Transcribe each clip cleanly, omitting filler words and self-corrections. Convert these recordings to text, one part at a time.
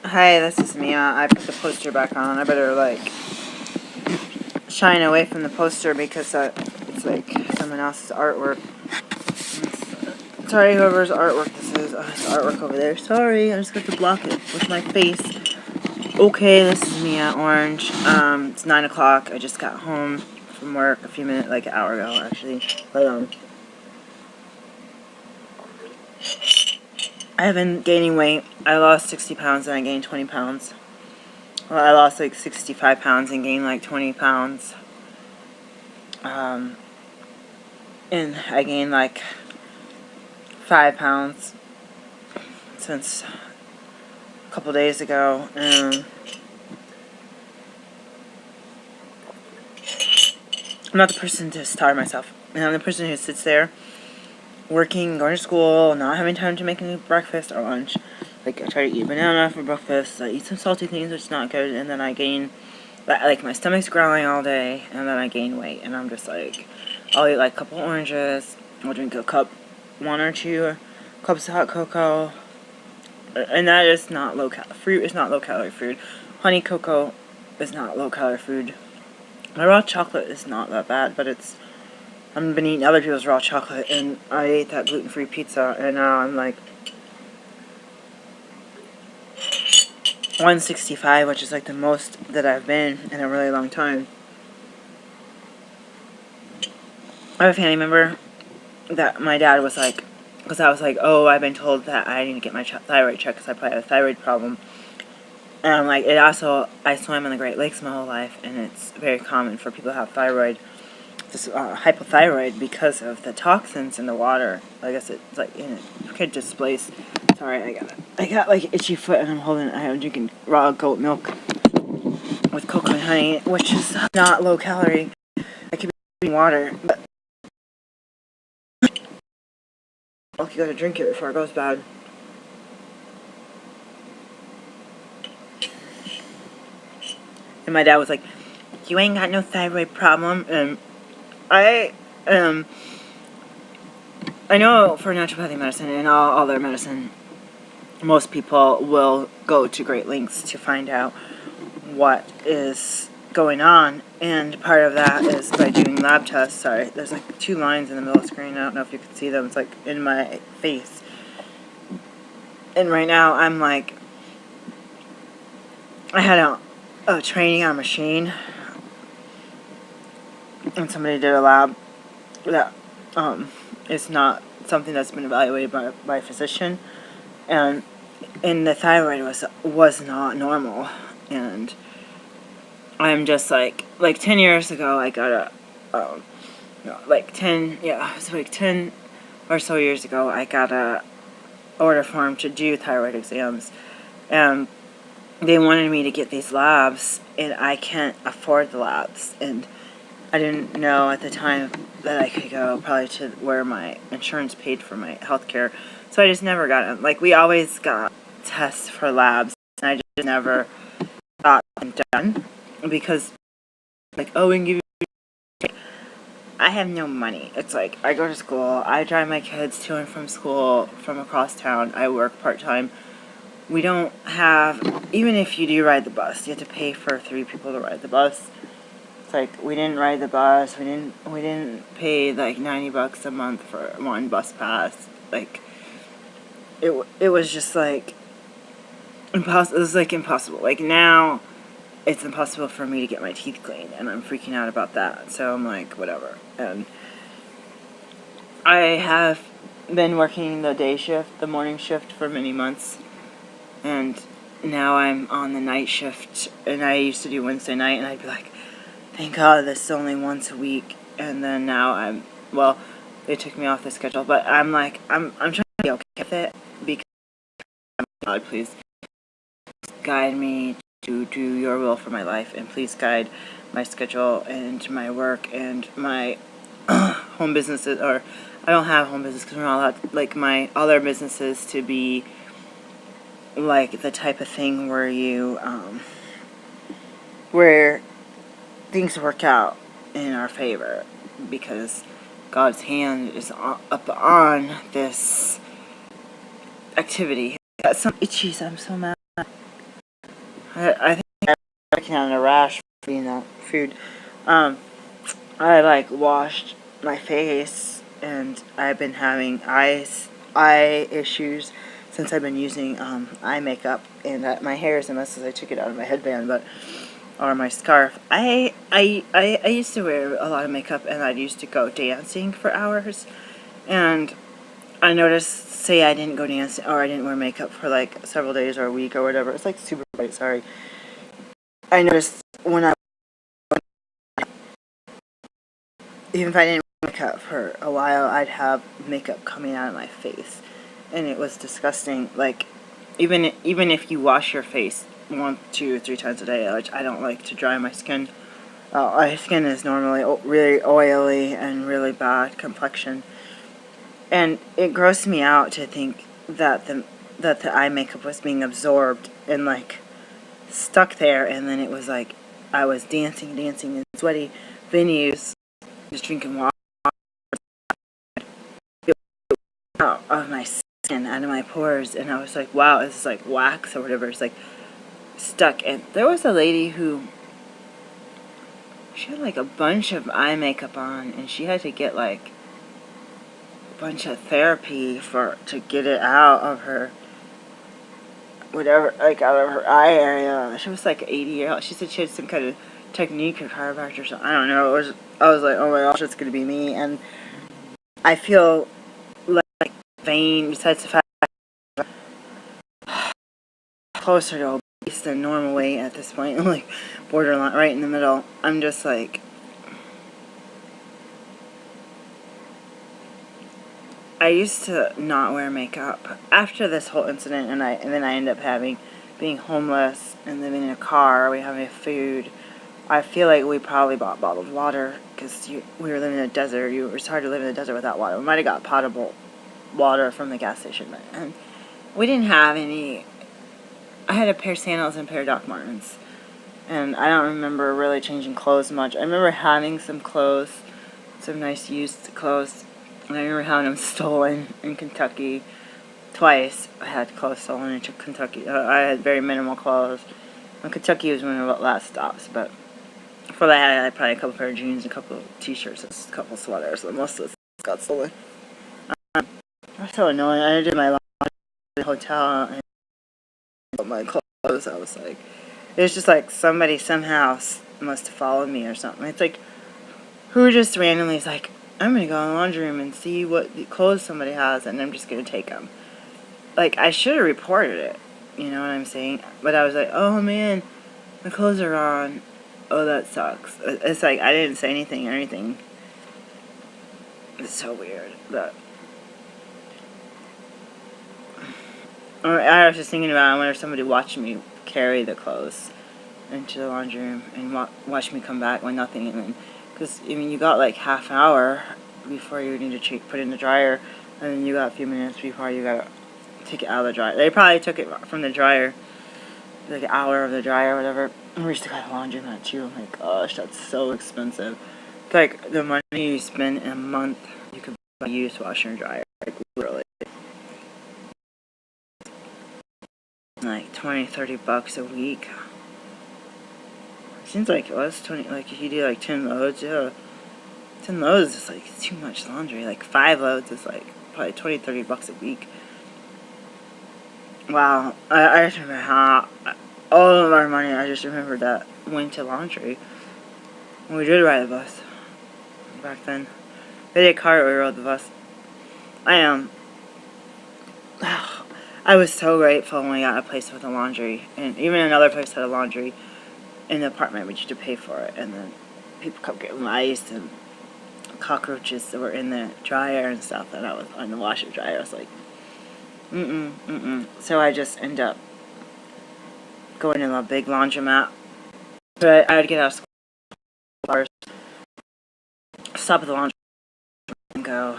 Hi, this is Mia. I put the poster back on. I better, like, shine away from the poster because it's, like, someone else's artwork. Sorry, whoever's artwork this is. Oh, it's artwork over there. Sorry, I just got to block it with my face. Okay, this is Mia Orange. It's 9 o'clock. I just got home from work a few minutes, like an hour ago, actually. But, I have been gaining weight. I lost 60 pounds and I gained 20 pounds. Well, I lost like 65 pounds and gained like 20 pounds. And I gained like 5 pounds since a couple days ago. I'm not the person to starve myself. I'm the person who sits there working, going to school, not having time to make any breakfast or lunch. Like, I try to eat banana for breakfast, I eat some salty things, which is not good, and then I gain, like, my stomach's growling all day, and then I gain weight, and I'm just like, I'll eat, like, a couple oranges, I'll drink a cup, 1 or 2 cups of hot cocoa, and that is not low-calorie. Fruit is not low-calorie food. Honey cocoa is not low-calorie food. My raw chocolate is not that bad, but I've been eating other people's raw chocolate, and I ate that gluten-free pizza, and now I'm like 165, which is like the most that I've been in a really long time. I have a family member that my dad was like, because I was like, oh, I've been told that I need to get my thyroid checked because I probably have a thyroid problem. And I'm like, I swam in the Great Lakes my whole life, and it's very common for people to have hypothyroid because of the toxins in the water. I guess it's like, it could displace. Sorry, I got like itchy foot, and I'm drinking raw goat milk with coconut honey, which is not low calorie. I could be drinking water, but you gotta drink it before it goes bad. And my dad was like, you ain't got no thyroid problem. And I know for naturopathic medicine and all other medicine, most people will go to great lengths to find out what is going on, and part of that is by doing lab tests. Sorry, there's like 2 lines in the middle of the screen. I don't know if you can see them. It's like in my face. And right now I'm like, I had a training on a machine, and somebody did a lab that is not something that's been evaluated by a physician, and the thyroid was not normal. And I'm just like 10 years ago I got like 10 or so years ago I got a order form to do thyroid exams, and they wanted me to get these labs, and I can't afford the labs, and I didn't know at the time that I could go probably to where my insurance paid for my health care, so I just never got them. Like, we always got tests for labs, and I just never got them done, because, like, oh, we can give you... I have no money. It's like, I go to school, I drive my kids to and from school from across town, I work part-time. We don't have, even if you do ride the bus, you have to pay for 3 people to ride the bus. It's like, we didn't ride the bus, we didn't pay like $90 a month for 1 bus pass. Like, it was just like impossible. It was like impossible. Like, now it's impossible for me to get my teeth cleaned, and I'm freaking out about that. So I'm like, whatever. And I have been working the day shift, the morning shift, for many months, and now I'm on the night shift. And I used to do Wednesday night, and I'd be like, thank God this is only once a week. And then now they took me off the schedule, but I'm like, I'm trying to be okay with it, because God, please guide me to do your will for my life, and please guide my schedule and my work and my home businesses, or I don't have home business because we're not allowed, like, my other businesses to be like the type of thing where you where things work out in our favor, because God's hand is up on this activity. I got some itchies. I'm so mad. I think I'm working on a rash from eating that food. Um, I like washed my face, and I've been having eye issues since I've been using eye makeup, and my hair is a mess as I took it out of my headband, or my scarf. I used to wear a lot of makeup, and I used to go dancing for hours, and I noticed, say I didn't go dancing or I didn't wear makeup for like several days or a week or whatever. It's like super bright. Sorry. I noticed when I even if I didn't wear makeup for a while, I'd have makeup coming out of my face, and it was disgusting. Like even if you wash your face 1, 2, 3 times a day, which I don't like to dry my skin. My skin is normally really oily and really bad complexion, and it grossed me out to think that the eye makeup was being absorbed and like stuck there, and then it was like I was dancing in sweaty venues, just drinking water out of my skin, out of my pores, and I was like, wow, this is like wax or whatever. It's like stuck. And there was a lady who she had like a bunch of eye makeup on, and she had to get like a bunch of therapy to get it out of her whatever, like out of her eye area. She was like 80 years old. She said she had some kind of technique or chiropractor or something. I don't know. I was like, oh my gosh, it's gonna be me. And I feel like vain. Besides the fact that I'm closer to obese than normal weight at this point, I'm like borderline, right in the middle. I'm just like, I used to not wear makeup after this whole incident, and then I ended up being homeless and living in a car. We have food. I feel like we probably bought bottled water because we were living in a desert. It was hard to live in the desert without water. We might have got potable water from the gas station, and we didn't have any. I had a pair of sandals and a pair of Doc Martens, and I don't remember really changing clothes much. I remember having some clothes, some nice used clothes, and I remember having them stolen in Kentucky twice. I had clothes stolen in Kentucky. I had very minimal clothes. And Kentucky was one of the last stops, but for that, I had probably a couple pair of jeans, a couple of t-shirts, a couple of sweaters. So most of this got stolen. It was so annoying. I did my laundry at the hotel and put my clothes. I was like, it was just like somebody somehow must have followed me or something. It's like, who just randomly is like, I'm going to go in the laundry room and see what clothes somebody has, and I'm just going to take them. Like, I should have reported it. You know what I'm saying? But I was like, oh man, the clothes are on. Oh, that sucks. It's like I didn't say anything or anything. It's so weird. But I was just thinking about, I wonder if somebody watched me carry the clothes into the laundry room and watch me come back with nothing. And then, because I mean, you got like half an hour before you need to put it in the dryer, and then you got a few minutes before you gotta take it out of the dryer. They probably took it from the dryer, like an hour of the dryer or whatever. And we used to go to the laundromat too. Oh my gosh, that's so expensive. It's like the money you spend in a month, you could buy a used washer and dryer. Like literally. Like 20, 30 bucks a week. Seems like it was 20, like if you do like 10 loads, yeah. 10 loads is like too much laundry. Like 5 loads is like probably 20, 30 bucks a week. Wow. I just remember how all of our money, I just remember that went to laundry. When we did ride the bus back then. We did a car, we rode the bus. I was so grateful when we got a place with a laundry, and even another place had a laundry in the apartment, but you had to pay for it. And then people kept getting mice and cockroaches that were in the dryer and stuff. And I was on the washer dryer. I was like, So I just end up going to a big laundromat. But I would get out of school, stop at the laundromat and go.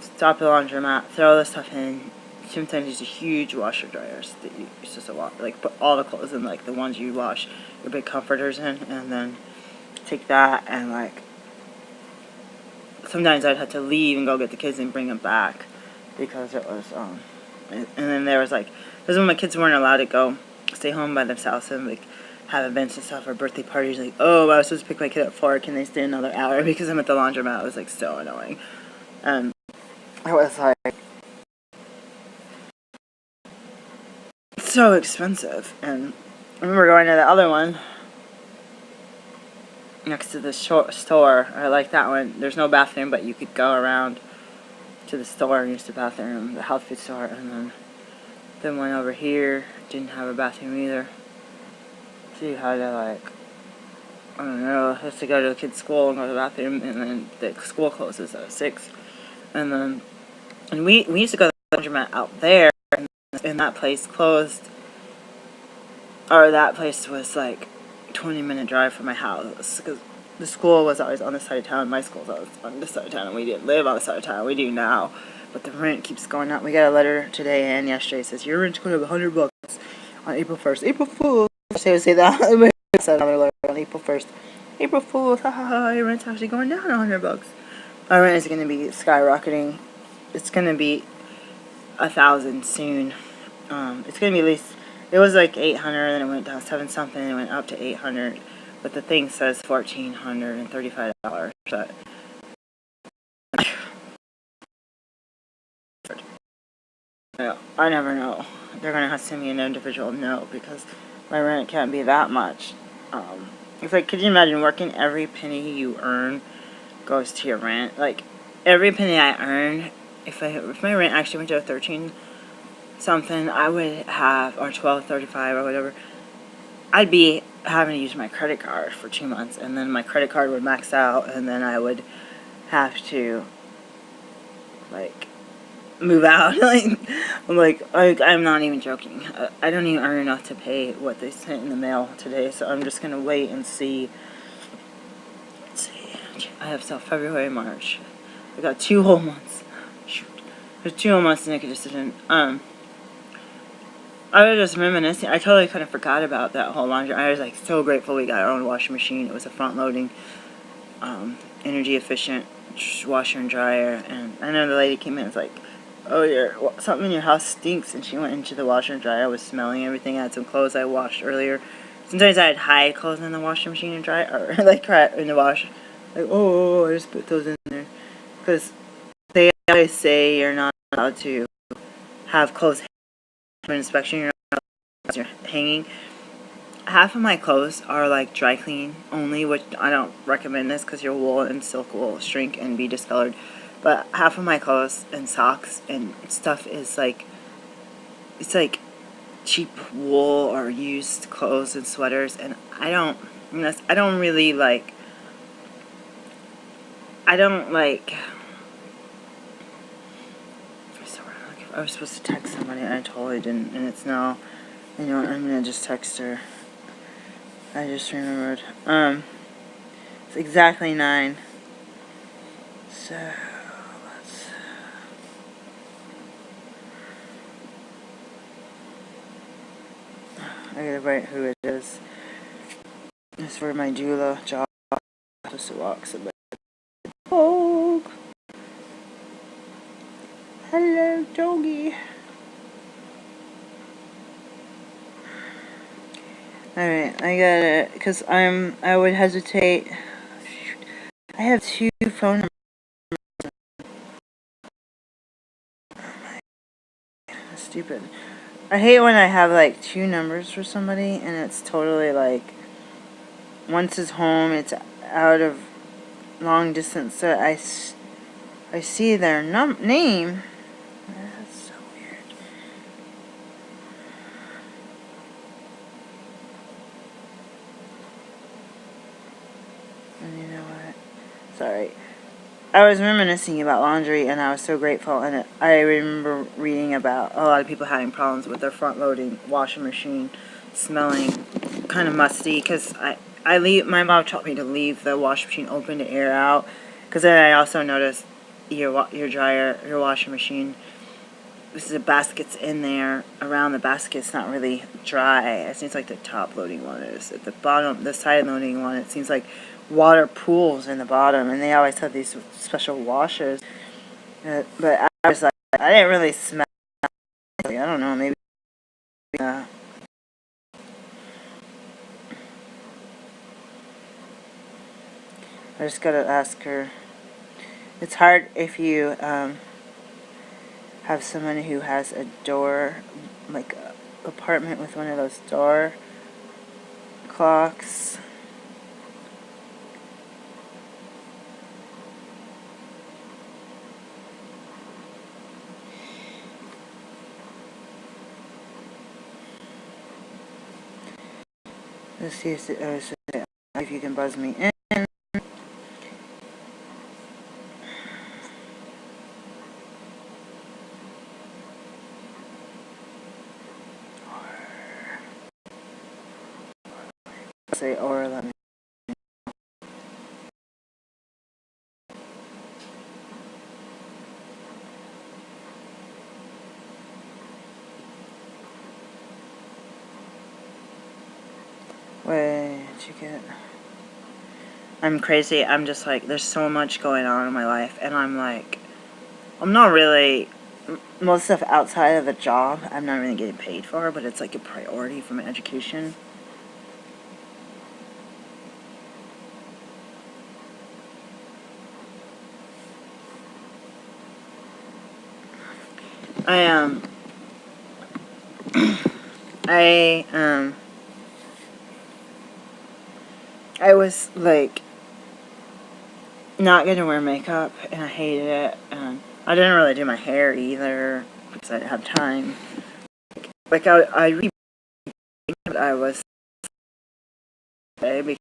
Stop at the laundromat, throw the stuff in. Sometimes these are huge washer dryers that you use just a lot, like put all the clothes in, like the ones you wash your big comforters in, and then take that and like sometimes I'd have to leave and go get the kids and bring them back because it was And then there was like, this is when my kids weren't allowed to go stay home by themselves and like have events and stuff or birthday parties. Like, oh, I was supposed to pick my kid up at 4. Can they stay another hour because I'm at the laundromat? It was like so annoying. And it was like so expensive. And I remember going to the other one next to the store. I like that one. There's no bathroom, but you could go around to the store and use the bathroom, the health food store. And then the one over here didn't have a bathroom either. So you had to like, I don't know, have to go to the kid's school and go to the bathroom, and then the school closes at 6. And we used to go to the laundromat out there, and that place closed, or that place was like 20-minute drive from my house, because the school was always on this side of town. My school's always on this side of town, and we didn't live on the side of town. We do now, but the rent keeps going up. We got a letter today and yesterday that says your rent's going up $100 on April 1st. April Fool's. Say that. I said another letter on April 1st. April Fool's. Ha ha ha. Your rent's actually going down $100. Our rent is going to be skyrocketing. It's going to be $1,000 soon. It's going to be at least. It was like 800, then it went down 7 something, and it went up to 800. But the thing says $1,435. But I never know. They're gonna have to send me an individual note because my rent can't be that much. It's like, could you imagine working every penny you earn goes to your rent? Like every penny I earn, if my rent actually went to a 13 something, I would have, or 12.35 or whatever, I'd be having to use my credit card for 2 months, and then my credit card would max out, and then I would have to like move out. I'm not even joking. I don't even earn enough to pay what they sent in the mail today, so I'm just gonna wait and see. Let's see. I have till February, March. I got 2 whole months. Shoot, there's 2 whole months to make a decision. I was just reminiscing. I totally kind of forgot about that whole laundry. I was like so grateful we got our own washing machine. It was a front-loading, energy efficient washer and dryer. And I know the lady came in and was like, "Oh, something in your house stinks." And she went into the washer and dryer. I was smelling everything. I had some clothes I washed earlier. Sometimes I had hide clothes in the washing machine and dryer, or like in the wash. Like, oh, I just put those in there because they always say you're not allowed to have clothes for inspection. You're not allowed to hanging. Half of my clothes are like dry clean only, which I don't recommend this because your wool and silk will shrink and be discolored. But half of my clothes and socks and stuff is like, it's like cheap wool or used clothes and sweaters, and I don't really like. I don't like. I was supposed to text somebody and I totally didn't, and it's now. You know what? I'm gonna just text her. I just remembered. It's exactly 9. So let's. I gotta write who it is. It's for my doula job. Just to walk somebody. Oh, hello, doggy. Alright, I gotta, because I would hesitate. Shoot. I have 2 phone numbers. Oh my God, that's stupid. I hate when I have like 2 numbers for somebody and it's totally like, once it's home, it's out of long distance, so I see their name. That's so weird. And you know what? Sorry. I was reminiscing about laundry, and I was so grateful. And I remember reading about a lot of people having problems with their front-loading washing machine smelling kind of musty. Because my mom taught me to leave the washing machine open to air out. Because then I also noticed your dryer, your washing machine, the baskets in there. Around the basket, it's not really dry. It seems like the top loading one is. At the bottom, the side loading one, it seems like water pools in the bottom, and they always have these special washers. But I was like, I didn't really smell just gotta ask her. It's hard if you have someone who has a door, like a apartment with one of those door clocks. Let's see if you can buzz me in. Say or let me. Wait, chicken. I'm crazy. I'm just like, there's so much going on in my life, and I'm like, I'm not really, most stuff outside of the job, I'm not really getting paid for, but it's like a priority for my education. I was like not gonna wear makeup, and I hated it, and I didn't really do my hair either because I didn't have time. Like I really, but I was okay because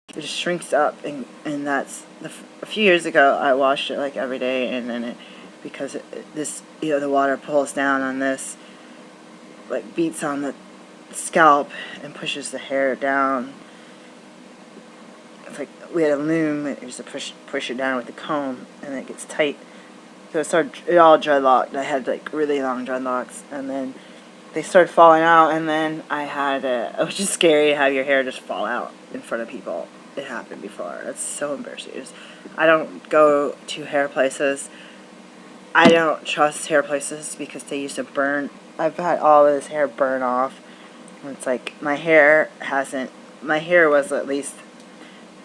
it just shrinks up, and that's a few years ago I washed it like every day, and then because this, you know, the water pulls down on this, like beats on the scalp and pushes the hair down. It's like we had a loom, and it used to push it down with the comb, and it gets tight. So it all dreadlocked. I had like really long dreadlocks, and then they started falling out, and then it was just scary to have your hair just fall out in front of people. It happened before. It's so embarrassing. I don't go to hair places. I don't trust hair places because they used to burn. I've had all of this hair burn off. And it's like my hair was at least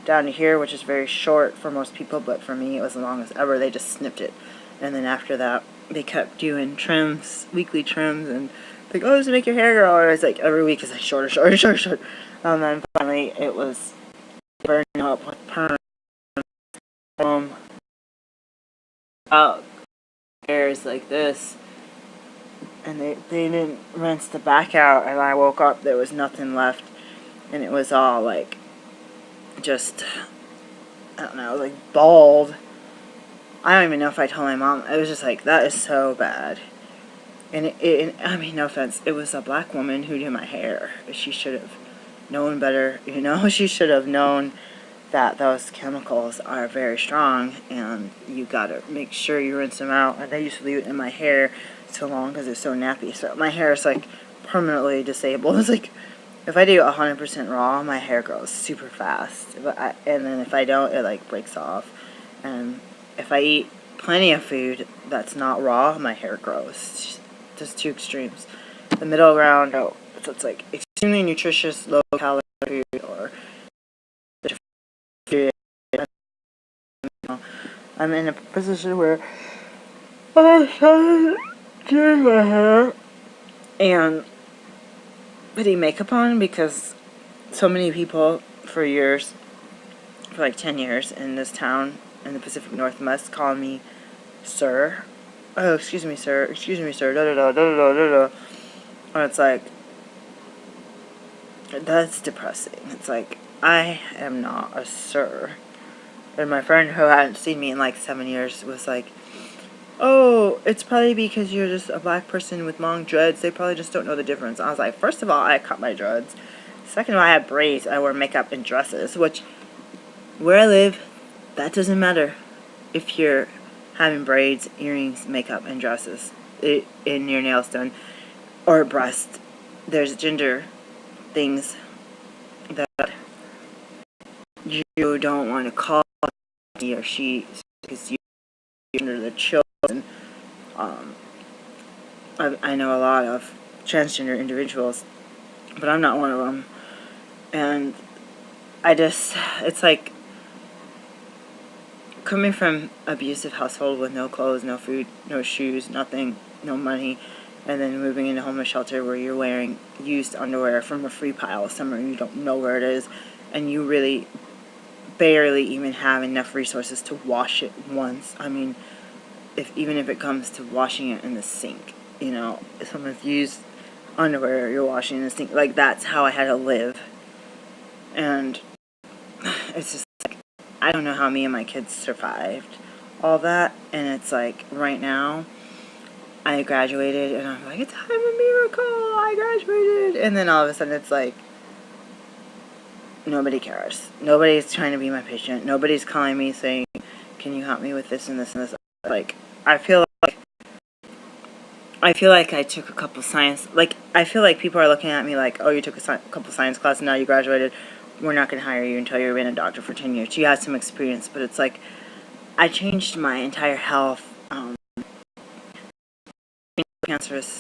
down to here, which is very short for most people, but for me it was as long as ever. They just snipped it, and then after that they kept doing trims, weekly trims, and like, oh, does it make your hair grow? And it's like every week is like shorter, and then finally it was burning up with perm. Out hairs like this, and they didn't rinse the back out, and I woke up, there was nothing left, and it was all like just, I don't know, like bald. I don't even know if I told my mom. It was just like, that is so bad. And I mean, no offense, it was a black woman who did my hair. She should have known better, you know? She should have known that those chemicals are very strong, and you gotta make sure you rinse them out. And I used to leave it in my hair so long because it's so nappy. So my hair is like permanently disabled. It's like, if I do 100% raw, my hair grows super fast. And then if I don't, it like breaks off. And if I eat plenty of food that's not raw, my hair grows. Just two extremes. The middle ground, so it's like extremely nutritious, low calorie food, or food. I'm in a position where I'm trying to do my hair and putting makeup on because so many people for years, for like 10 years in this town in the Pacific Northwest, call me sir. Oh, excuse me, sir. Excuse me, sir. Da da da da da da da. And it's like, that's depressing. It's like, I am not a sir. And my friend who hadn't seen me in like 7 years was like, oh, it's probably because you're just a black person with long dreads. They probably just don't know the difference. I was like, first of all, I cut my dreads. Second of all, I have braids. I wear makeup and dresses, which, where I live, that doesn't matter. If you're having braids, earrings, makeup, and dresses, and your nails done, or a breast, there's gender things that you don't want to call he or she because you're under the children. I know a lot of transgender individuals, but I'm not one of them. And it's like, coming from abusive household with no clothes, no food, no shoes, nothing, no money, and then moving into homeless shelter where you're wearing used underwear from a free pile somewhere you don't know where it is, and you really barely even have enough resources to wash it once. I mean, even if it comes to washing it in the sink, you know, if someone's used underwear you're washing in the sink, like, that's how I had to live. And it's just like, I don't know how me and my kids survived all that. And it's like, right now I graduated and I'm like, it's a miracle, I graduated. And then all of a sudden it's like, nobody cares. Nobody's trying to be my patient. Nobody's calling me saying, can you help me with this and this and this. Like, I feel like I took a couple science, like, I feel like people are looking at me like, oh, you took a couple science classes, now you graduated, we're not going to hire you until you've been a doctor for 10 years. You had some experience, but it's like, I changed my entire health, cancerous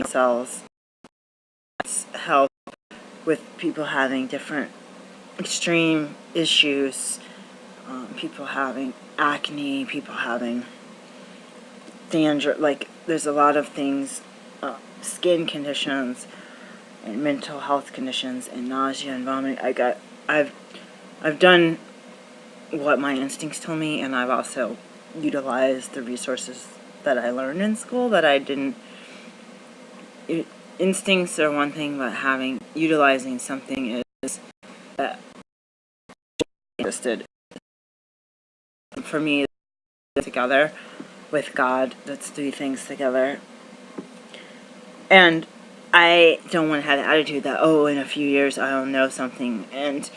cells, health, with people having different extreme issues, people having acne, people having dandruff, like, there's a lot of things, skin conditions, and mental health conditions, and nausea and vomiting. I've done what my instincts told me, and I've also utilized the resources that I learned in school that I didn't. Instincts are one thing, but utilizing something is that existed. For me, together with God, that's three things together. And I don't want to have the attitude that, oh, in a few years I'll know something. And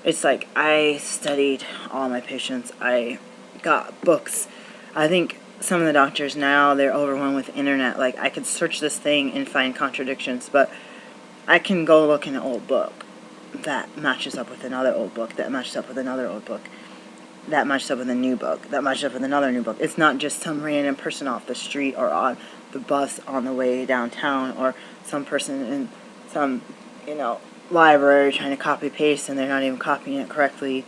it's like, I studied all my patients. I got books. I think some of the doctors now, they're overwhelmed with internet. Like, I could search this thing and find contradictions, but I can go look in an old book that matches up with another old book, that matches up with another old book, that matches up with a new book, that matches up with another new book. It's not just some random person off the street or on the bus on the way downtown, or some person in some, library trying to copy paste and they're not even copying it correctly,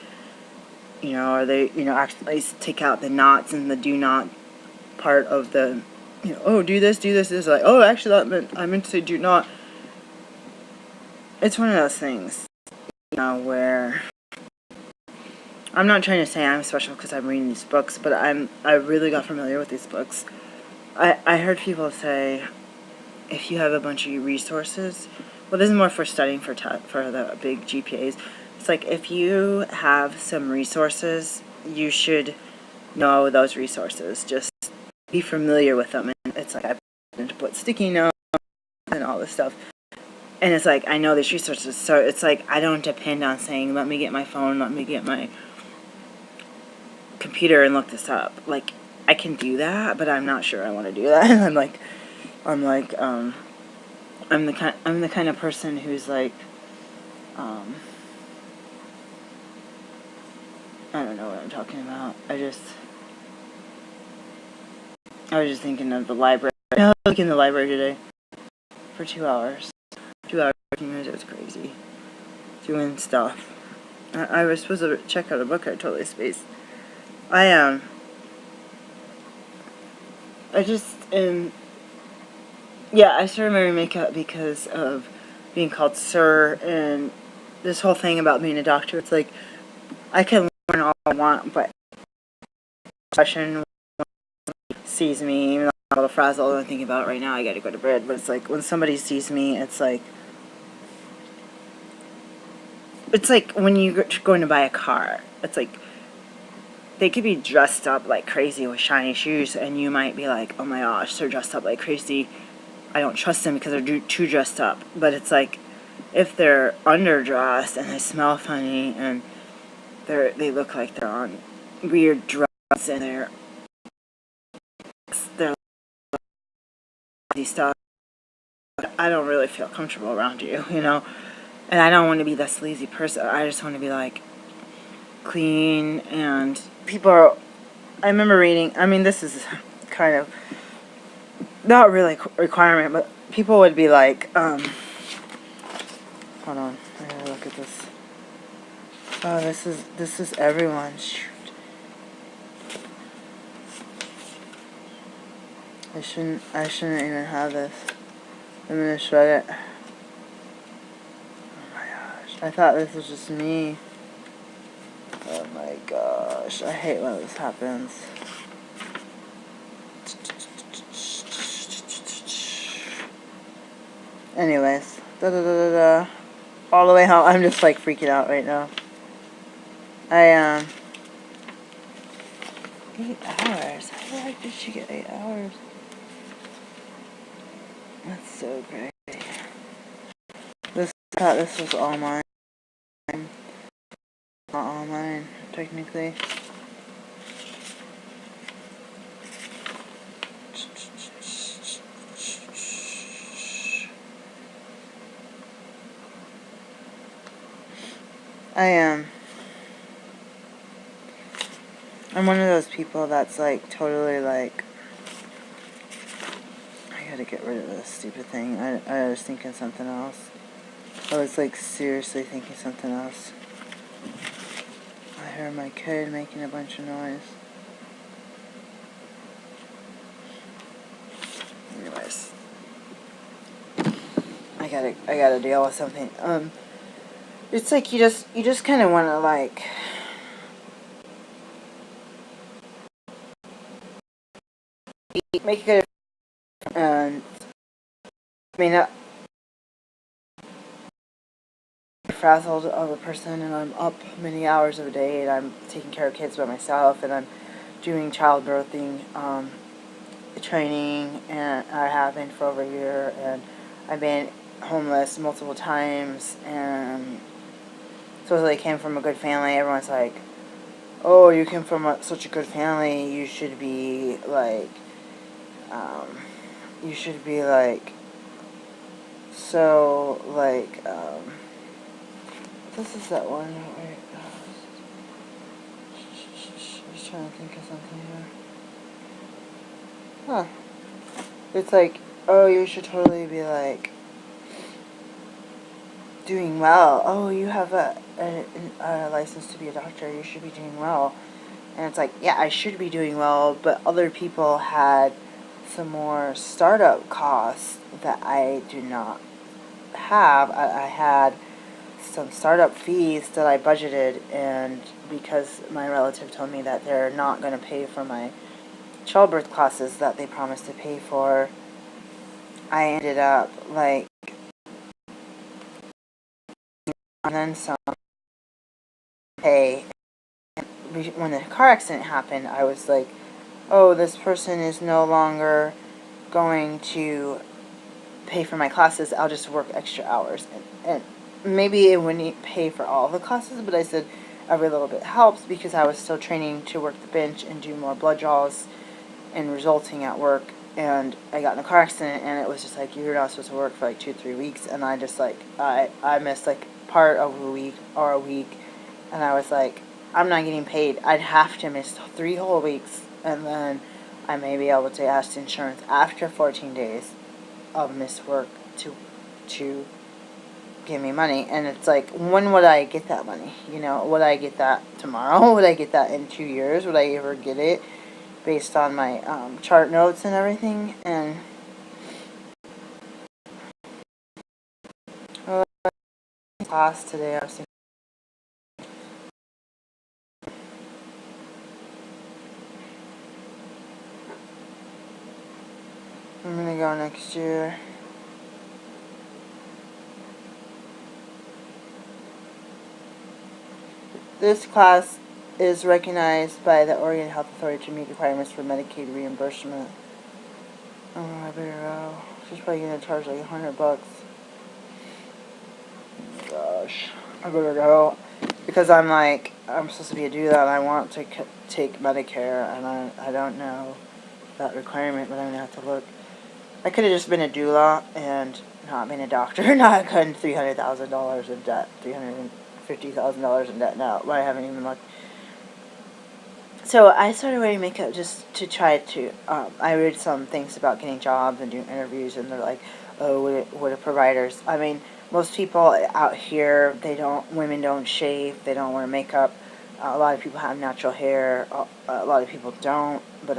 or they, actually take out the nots and the do not part of the, oh, do this, it's like, oh, actually I meant to say do not. It's one of those things, where I'm not trying to say I'm special because I'm reading these books, but I really got familiar with these books. I heard people say, if you have a bunch of resources, well, this is more for studying for the big GPAs. It's like, if you have some resources, you should know those resources. Just be familiar with them. And it's like, I've been to put sticky notes and all this stuff. And it's like, I know these resources, so it's like, I don't depend on saying, let me get my phone, let me get my computer and look this up. Like, I can do that, but I'm not sure I want to do that. I'm the kind of person who's like, I don't know what I'm talking about. I was just thinking of the library. I was looking in the library today for 2 hours. 2 hours, 15 minutes, it was crazy. Doing stuff. I was supposed to check out a book, I totally spaced. I started my makeup because of being called sir, and this whole thing about being a doctor. It's like, I can learn all I want, but question sees me, even though I'm a little frazzled, I'm thinking about it right now, I gotta go to bed, but it's like, when somebody sees me, it's like when you're going to buy a car, it's like, they could be dressed up like crazy with shiny shoes, and you might be like, oh my gosh, they're dressed up like crazy, I don't trust them because they're too dressed up. But it's like, if they're underdressed and they smell funny and they look like they're on weird drugs and they're stuff, I don't really feel comfortable around you, and I don't want to be that sleazy person. I just want to be like clean. And I remember reading, this is kind of not really a requirement, but people would be like, hold on, I gotta look at this. Oh, this is everyone. Shoot. I shouldn't even have this. I'm gonna shred it. Oh my gosh. I thought this was just me. Oh my gosh. I hate when this happens. Anyways. Da da da da da. All the way home. I'm just like freaking out right now. 8 hours? How the heck did she get 8 hours? That's so great. I thought this was all mine. Not all mine, technically. I'm one of those people that's like totally like, I gotta get rid of this stupid thing. I was thinking something else. I was like seriously thinking something else. I heard my kid making a bunch of noise. Anyways, I gotta deal with something. It's like you just kind of want to like make it, and I mean, frazzled of a person, and I'm up many hours of a day, and I'm taking care of kids by myself, and I'm doing childbirthing training, and I have been for over a year, and I've been homeless multiple times, and supposedly I came from a good family. Everyone's like, oh, you came from such a good family, you should be like, so, like, this is that one, wait, I'm just trying to think of something here. Huh. It's like, oh, you should totally be, like, doing well. Oh, you have a license to be a doctor, you should be doing well. And it's like, yeah, I should be doing well, but other people had some more startup costs that I do not have. I had some startup fees that I budgeted, and because my relative told me that they're not going to pay for my childbirth classes that they promised to pay for, I ended up like, and then some pay. When the car accident happened, I was like, oh, this person is no longer going to pay for my classes, I'll just work extra hours. And maybe it wouldn't pay for all the classes, but I said every little bit helps, because I was still training to work the bench and do more blood draws and resulting at work. And I got in a car accident, and it was just like, you're not supposed to work for like 2-3 weeks. And I just like, I missed like part of a week or a week. And I was like, I'm not getting paid. I'd have to miss 3 whole weeks. And then I may be able to ask insurance after 14 days of missed work to give me money. And it's like, when would I get that money? You know, would I get that tomorrow? Would I get that in 2 years? Would I ever get it based on my chart notes and everything? And class today, I was thinking, I'm gonna go next year. This class is recognized by the Oregon Health Authority to meet requirements for Medicaid reimbursement. Oh, I better go. She's probably gonna charge like $100. Oh my gosh, I better go, because I'm like, I'm supposed to be a doula, and I want to take Medicare, and I don't know that requirement, but I'm gonna have to look. I could have just been a doula and not been a doctor, not gotten $300,000 in debt, $350,000 in debt now, but I haven't even looked. So I started wearing makeup just to try to, I read some things about getting jobs and doing interviews, and they're like, oh, would a providers, I mean, most people out here, women don't shave, they don't wear makeup. A lot of people have natural hair. A lot of people don't, but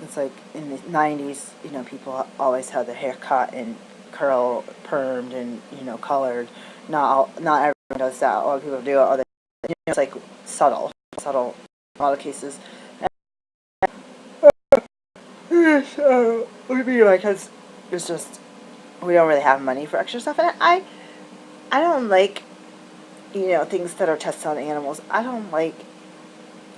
it's like in the 90s, people always had their hair cut and permed and, colored. Not everyone does that. A lot of people do it. It's like subtle in a lot of cases. So, because it's just, we don't really have money for extra stuff. And I don't like, things that are tested on animals. I don't like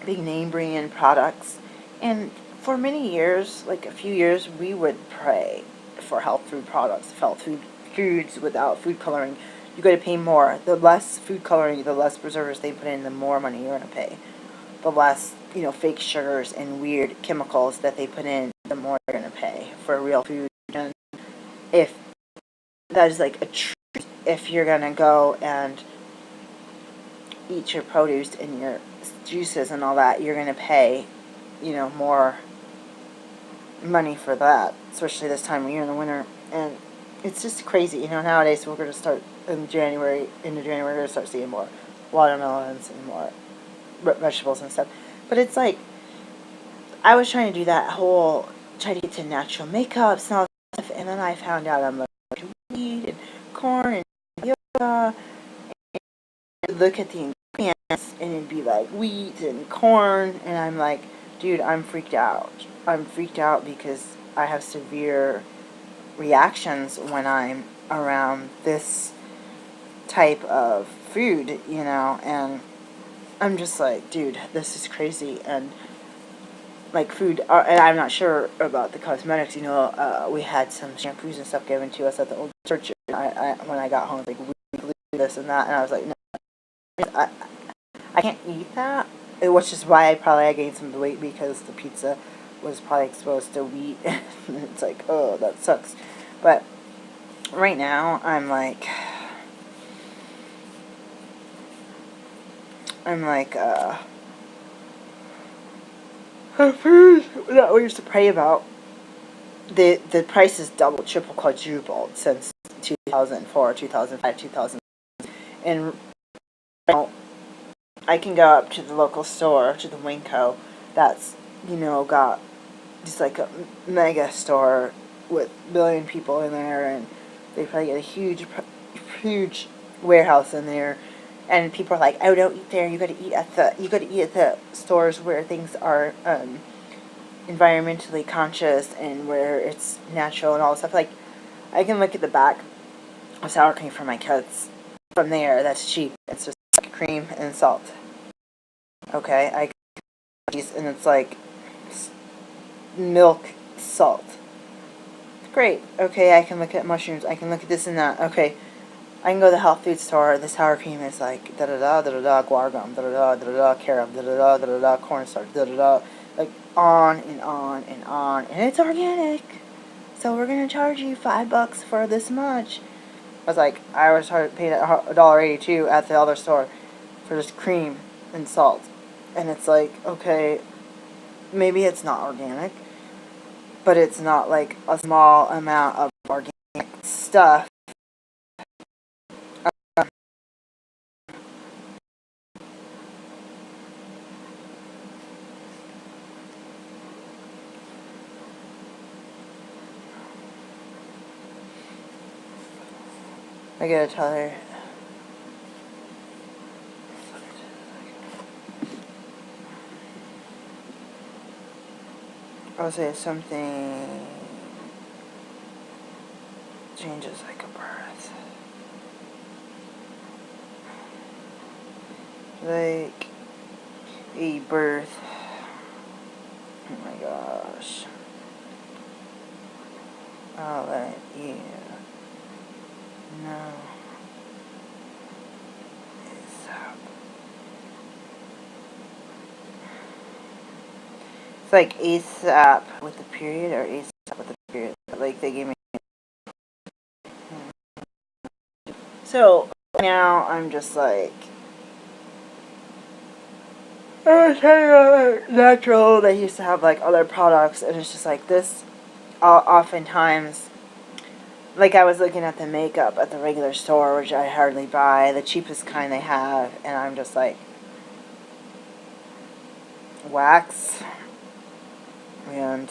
big name brand products. And for many years, like a few years, we would pray for health food products, foods without food coloring. You got to pay more. The less food coloring, the less preservatives they put in, the more money you're going to pay. The less, fake sugars and weird chemicals that they put in, the more you're going to pay for real food. And if that is like a truth, if you're going to go and eat your produce and your juices and all that, you're going to pay, more money for that, especially this time of year in the winter. And it's just crazy, nowadays we're going to start into January, we're going to start seeing more watermelons and more vegetables and stuff. But it's like, I was trying to do that whole, try to get to natural makeups and all that stuff, and then I found out I'm like, wheat and corn and yoga, and look at the ingredients, and it'd be like wheat and corn, and I'm like, dude, I'm freaked out. I'm freaked out because I have severe reactions when I'm around this type of food, and I'm just like, dude, this is crazy. And like food, and I'm not sure about the cosmetics, we had some shampoos and stuff given to us at the old church. When I got home, like, we do this and that, and I was like, no, I can't eat that, which is why I gained some weight, because the pizza was probably exposed to wheat. It's like, oh, that sucks. But right now, I'm like, food that we used to pray about, the price is double, triple, quadrupled since 2004, 2005, 2000. And I can go up to the local store, to the Winco, that's, got just like a mega store with a billion people in there, and they probably get a huge warehouse in there. And people are like, oh, don't eat there. You got to eat at the stores where things are environmentally conscious and where it's natural and all this stuff. Like, I can look at the back of sour cream for my kids from there. That's cheap. It's just like cream and salt. Okay, and it's like milk, salt. Great. Okay, I can look at mushrooms. I can look at this and that. Okay, I can go to the health food store. The sour cream is like da-da-da, guar gum, da-da-da, da-da-da, carob, da-da-da, da-da-da, cornstarch, da-da-da, like on and on and on. And it's organic. So we're going to charge you $5 for this much. I was paying $1.82 at the other store for just cream and salt. And it's like, okay, maybe it's not organic, but it's not like a small amount of organic stuff. I gotta tell her. I'll say something changes like a birth. Like a birth. Oh my gosh. I'll let you know. It's like ASAP with the period, or ASAP with the period. Like, they gave me. So now I'm just like, I was trying to natural. They used to have like other products, and it's just like this. Oftentimes, like, I was looking at the makeup at the regular store, which I hardly buy, the cheapest kind they have, and I'm just like, wax, and,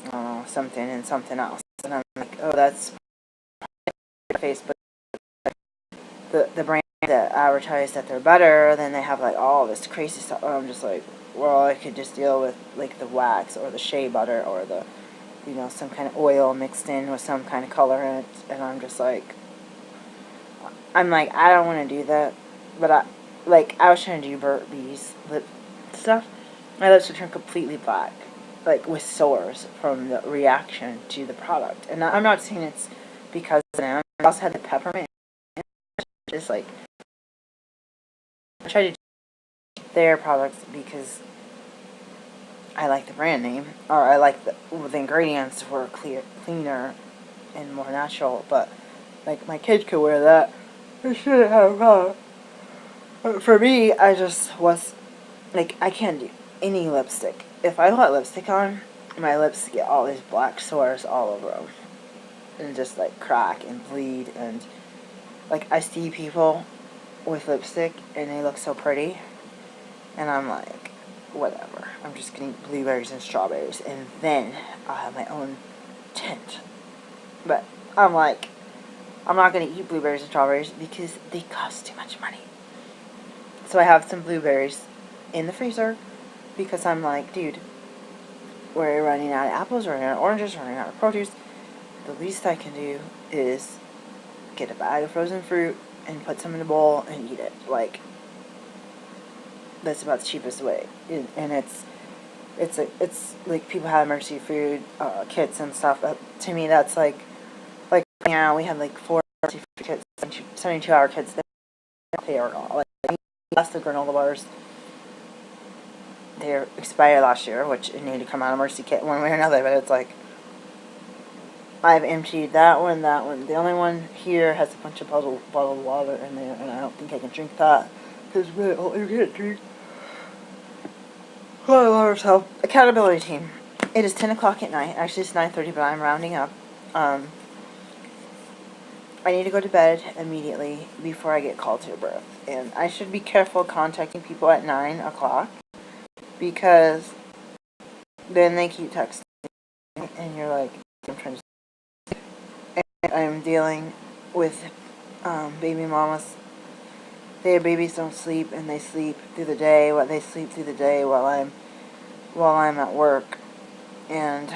I don't know, something and something else. And I'm like, oh, that's Facebook. The brand that advertise that they're better, then they have, like, all this crazy stuff. And I'm just like, well, I could just deal with, like, the wax, or the shea butter, or the, you know, some kind of oil mixed in with some kind of color in it. And I'm just like, I don't want to do that. But I was trying to do Burt's Bees lip stuff. My lips would turn completely black, like, with sores from the reaction to the product. And I'm not saying it's because of them. I also had the peppermint. Just like, I tried to do their products because I like the brand name, or I like the ingredients were cleaner and more natural. But, like, my kids could wear that. They shouldn't have a problem. But for me, I just was like, I can't do any lipstick. If I put lipstick on, my lips get all these black sores all over them, and just, like, crack and bleed. And, like, I see people with lipstick and they look so pretty, and I'm like, whatever, I'm just getting blueberries and strawberries, and then I'll have my own tint. But I'm like, I'm not going to eat blueberries and strawberries because they cost too much money. So I have some blueberries in the freezer because I'm like, dude, we're running out of apples, we're running out of oranges, we're running out of produce. The least I can do is get a bag of frozen fruit and put some in a bowl and eat it. Like, that's about the cheapest way. And it's like, people have emergency food kits and stuff. To me, that's like now we have like 4 emergency food kits, 72-hour kits. They are all like, that's the granola bars. They're expired last year, which it needed to come out of emergency kit one way or another. But it's like, I've emptied that one. The only one here has a bunch of bottled water in there, and I don't think I can drink that because really all you can't drink. Oh, so accountability team. It is 10 o'clock at night. Actually, it's 9:30, but I'm rounding up. I need to go to bed immediately before I get called to a birth, and I should be careful contacting people at 9 o'clock because then they keep texting, and you're like, I'm trying to. And I'm dealing with baby mamas. Their babies don't sleep, and they sleep through the day. They sleep through the day while I'm at work, and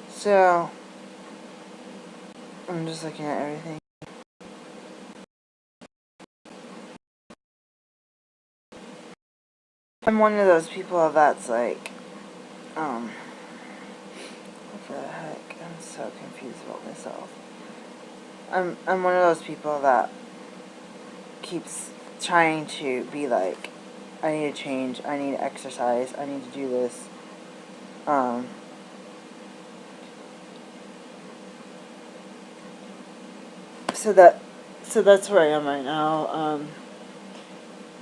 so I'm just looking at everything. I'm one of those people that's like, what the heck? I'm so confused about myself. I'm one of those people that keeps trying to be like, I need to change, I need to exercise, I need to do this. So that's where I am right now.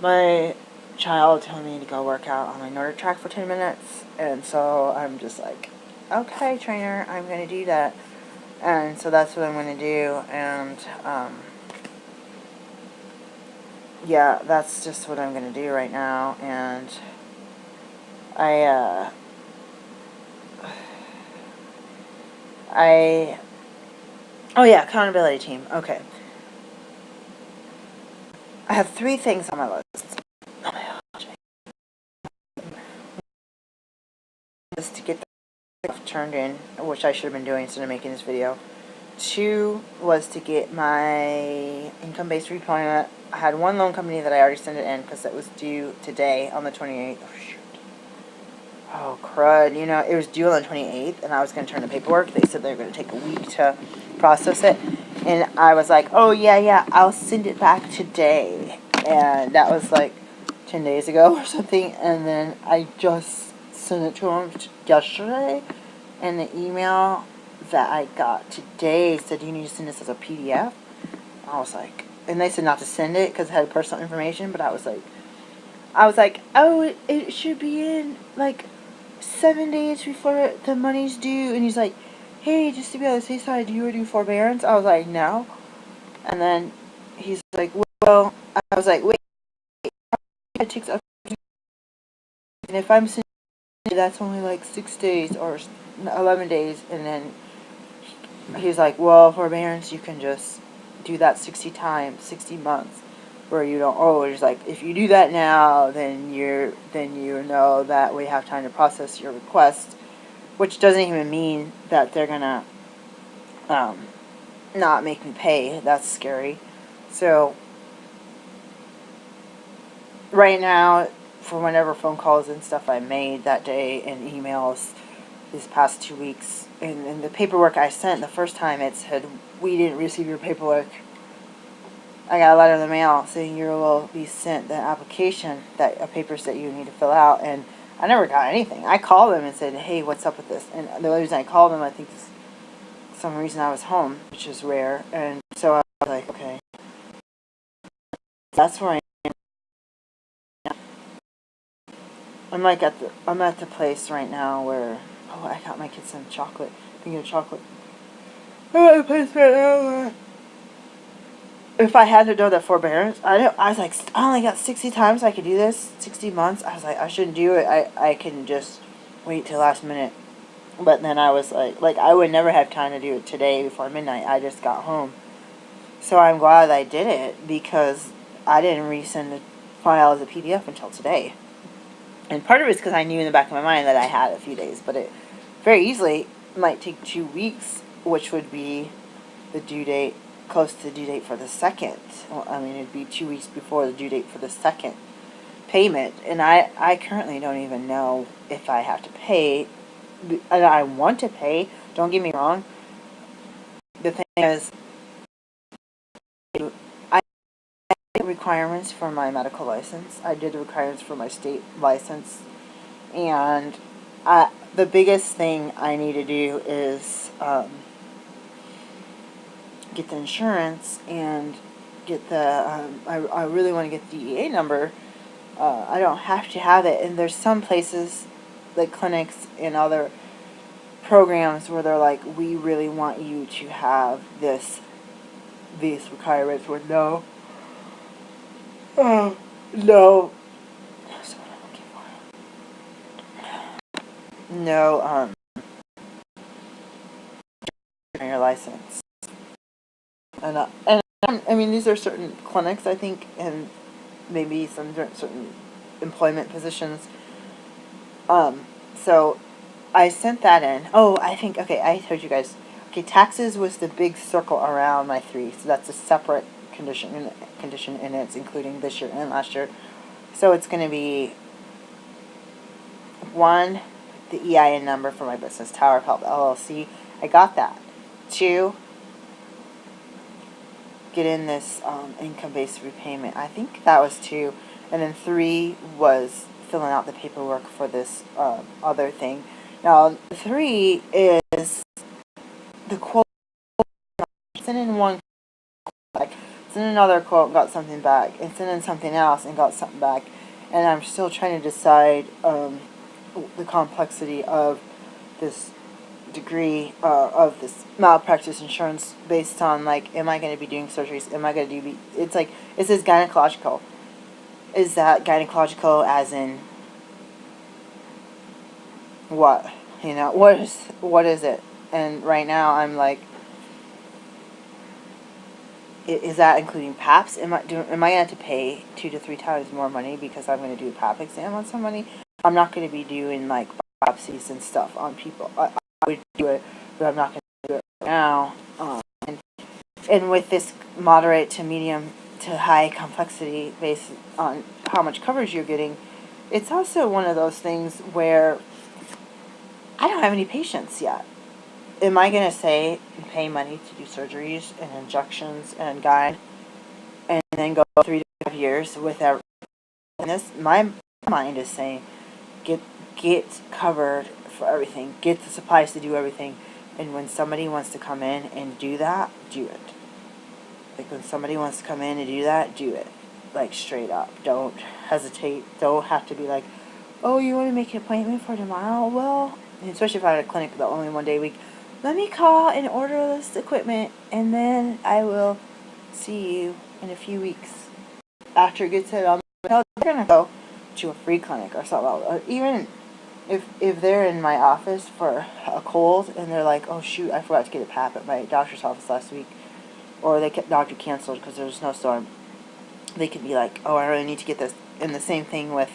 My child told me to go work out on my NordicTrack for 10 minutes, and so I'm just like, okay, trainer, I'm going to do that. And so that's what I'm going to do, and yeah, that's just what I'm going to do right now. And oh yeah, accountability team. Okay. I have 3 things on my list. Oh my gosh. Just to get the stuff turned in, which I should have been doing instead of making this video. 2 was to get my income-based redeployment. I had 1 loan company that I already sent it in because it was due today on the 28th. Oh, shoot. Oh, crud. You know, it was due on the 28th, and I was going to turn the paperwork. They said they were going to take a week to process it. And I was like, oh, yeah, I'll send it back today. And that was like 10 days ago or something. And then I just sent it to them yesterday. And the email that I got today said, you need to send this as a PDF. I was like, and they said not to send it because it had personal information, but I was like, oh, it should be in like 7 days before the money's due. And he's like, hey, just to be on the safe side, do you do forbearance? I was like, no. And then he's like, well, I was like, wait, it takes up, and if I'm sending it, that's only like 6 days or 11 days. And then he's like, well, forbearance, you can just do that 60 times, 60 months, where you don't owe. It's like, if you do that now, then you know that we have time to process your request, which doesn't even mean that they're gonna not make me pay. That's scary. So right now, for whenever phone calls and stuff I made that day and emails these past 2 weeks, and the paperwork I sent the first time, it said, we didn't receive your paperwork. I got a letter in the mail saying you will be sent the application, that papers that you need to fill out, and I never got anything. I called them and said, hey, what's up with this? And the only reason I called them, I think, is some reason I was home, which is rare. And so I was like, okay, that's where I am. I'm at the place right now where, oh, I got my kids some chocolate. Thinking of chocolate. I'm at the place right now where, if I had to do that forbearance, I was like, I only got 60 times I could do this, 60 months. I was like, I shouldn't do it. I can just wait till last minute. But then I was like I would never have time to do it today before midnight. I just got home. So I'm glad I did it, because I didn't resend the file as a PDF until today. And part of it is because I knew in the back of my mind that I had a few days, but it very easily might take 2 weeks, which would be the due date, close to the due date for the second. Well, I mean, it'd be 2 weeks before the due date for the second payment. And I currently don't even know if I have to pay. And I want to pay, don't get me wrong. The thing is, I did requirements for my medical license. I did the requirements for my state license. And the biggest thing I need to do is get the insurance and get the, I really want to get the DEA number. I don't have to have it. And there's some places, like clinics and other programs, where they're like, we really want you to have these requirements, with no, no, that's what I'm looking for. No, your license. And I mean, these are certain clinics, I think, and maybe some certain employment positions. So I sent that in. Oh, I think, okay, I told you guys. Okay, taxes was the big circle around my 3, so that's a separate condition, and it's including this year and last year. So it's going to be 1, the EIN number for my business, Tower of Help LLC. I got that. 2, get in this income-based repayment. I think that was 2. And then 3 was filling out the paperwork for this other thing. Now, 3 is the quote. Sent in one quote, sent in another quote and got something back, and sent in something else and got something back. And I'm still trying to decide the complexity of this degree of this malpractice insurance, based on, like, am I going to be doing surgeries? Am I going to do, it's like, it says gynecological. Is that gynecological as in what? You know, what is it? And right now I'm like, is that including PAPs? Am I going to have to pay 2 to 3 times more money because I'm going to do a PAP exam on somebody? I'm not going to be doing like biopsies and stuff on people. I would do it, but I'm not going to do it right now. And with this moderate to medium to high complexity based on how much coverage you're getting, it's also one of those things where I don't have any patients yet. Am I going to say and pay money to do surgeries and injections and guide, and then go 3 to 5 years without this? My mind is saying, get covered for everything, get the supplies to do everything, and when somebody wants to come in and do that, do it. Like, when somebody wants to come in and do that, do it. Like, straight up. Don't hesitate. Don't have to be like, oh, you want to make an appointment for tomorrow? Well, and especially if I'm at a clinic the only one day a week, let me call and order this equipment, and then I will see you in a few weeks. After it gets hit on, they're going to go to a free clinic or something. Or even if they're in my office for a cold and they're like, oh shoot, I forgot to get a PAP at my doctor's office last week, or doctor canceled because there was a snowstorm, they could be like, oh, I really need to get this. And the same thing with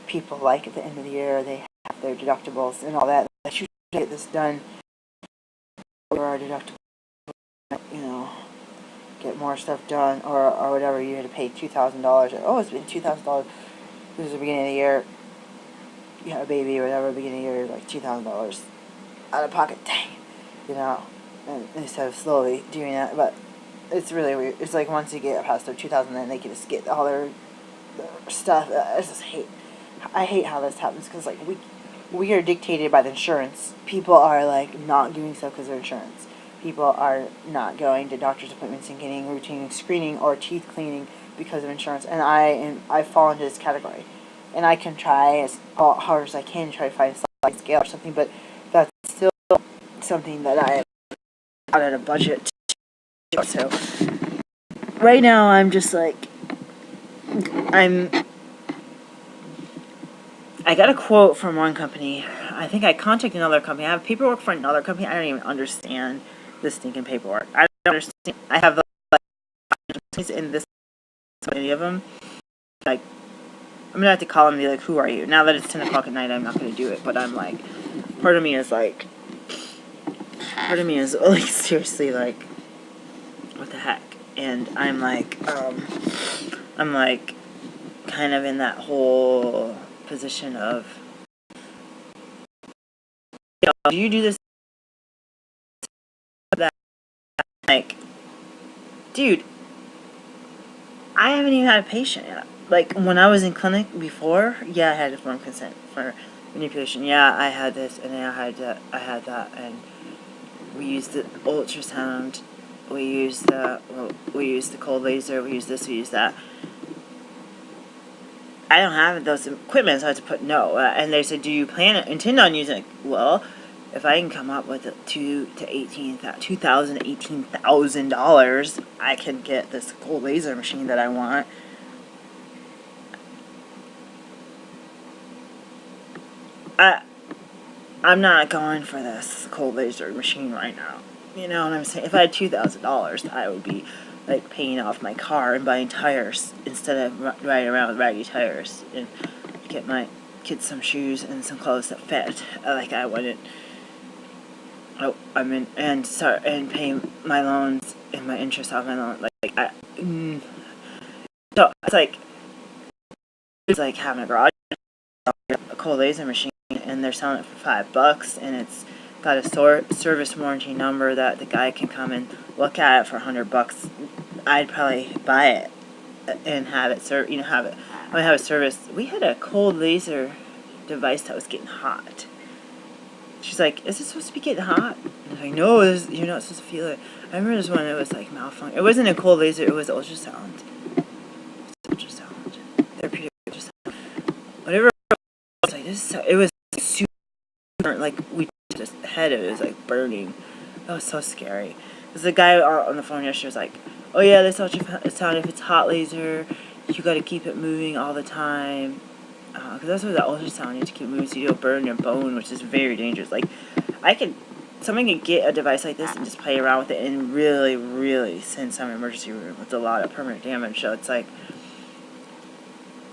people, like at the end of the year, they have their deductibles and all that. I should get this done for our deductible, get more stuff done, or whatever. You had to pay $2,000. Oh, it's been $2,000. This is the beginning of the year. You have a baby or whatever, beginning of the year, like $2,000 out of pocket. Dang, and instead of slowly doing that, but it's really weird. It's like once you get past their 2,000, then they can just get all their stuff. I hate how this happens, because like we are dictated by the insurance. People are like not doing stuff because of insurance. People are not going to doctor's appointments and getting routine screening or teeth cleaning because of insurance. And I fall into this category. And I can try as hard as I can to try to find a sliding scale or something, but that's still something that I am out of a budget to do. So right now I'm just like, I got a quote from one company. I think I contacted another company. I have paperwork for another company. I don't even understand this stinking paperwork. I don't understand. I have like in this, any of them. Like, I'm gonna have to call them and be like, who are you? Now that it's 10 o'clock at night, I'm not gonna do it. But I'm like, part of me is like seriously like, what the heck? And I'm like kind of in that whole position of, do you do this? That, like, dude, I haven't even had a patient yet. Like, when I was in clinic before, yeah, I had informed consent for manipulation. Yeah, I had this, and then I had that, and we used the ultrasound, we used the cold laser, we used this, we used that. I don't have those equipment, so I had to put no. And they said, do you intend on using it? Well, if I can come up with $18,000, I can get this cold laser machine that I want. I'm not going for this cold laser machine right now. You know what I'm saying? If I had $2,000, I would be like paying off my car and buying tires instead of riding around with raggy tires, and get my kids some shoes and some clothes that fit. Like, I wouldn't. Oh, and pay my loans and my interest off my loan. So it's like having a garage, a cold laser machine, and they're selling it for $5, and it's got a service warranty number that the guy can come and look at it for $100. I'd probably buy it and have it have a service. We had a cold laser device that was getting hot. She's like, is it supposed to be getting hot? And I was like, no, you're not supposed to feel it. I remember this one, it was like malfunction. It wasn't a cold laser, it was ultrasound. Therapeutic ultrasound. Whatever it was, like, it was super, like, we just head, it was like burning. That was so scary. Because the guy on the phone yesterday was like, oh yeah, this ultrasound, if it's hot laser, you gotta keep it moving all the time. Because that's what the ultrasound, you have to keep moving so you don't burn your bone, which is very dangerous. Like, someone could get a device like this and just play around with it and really, really send some emergency room with a lot of permanent damage. So it's like,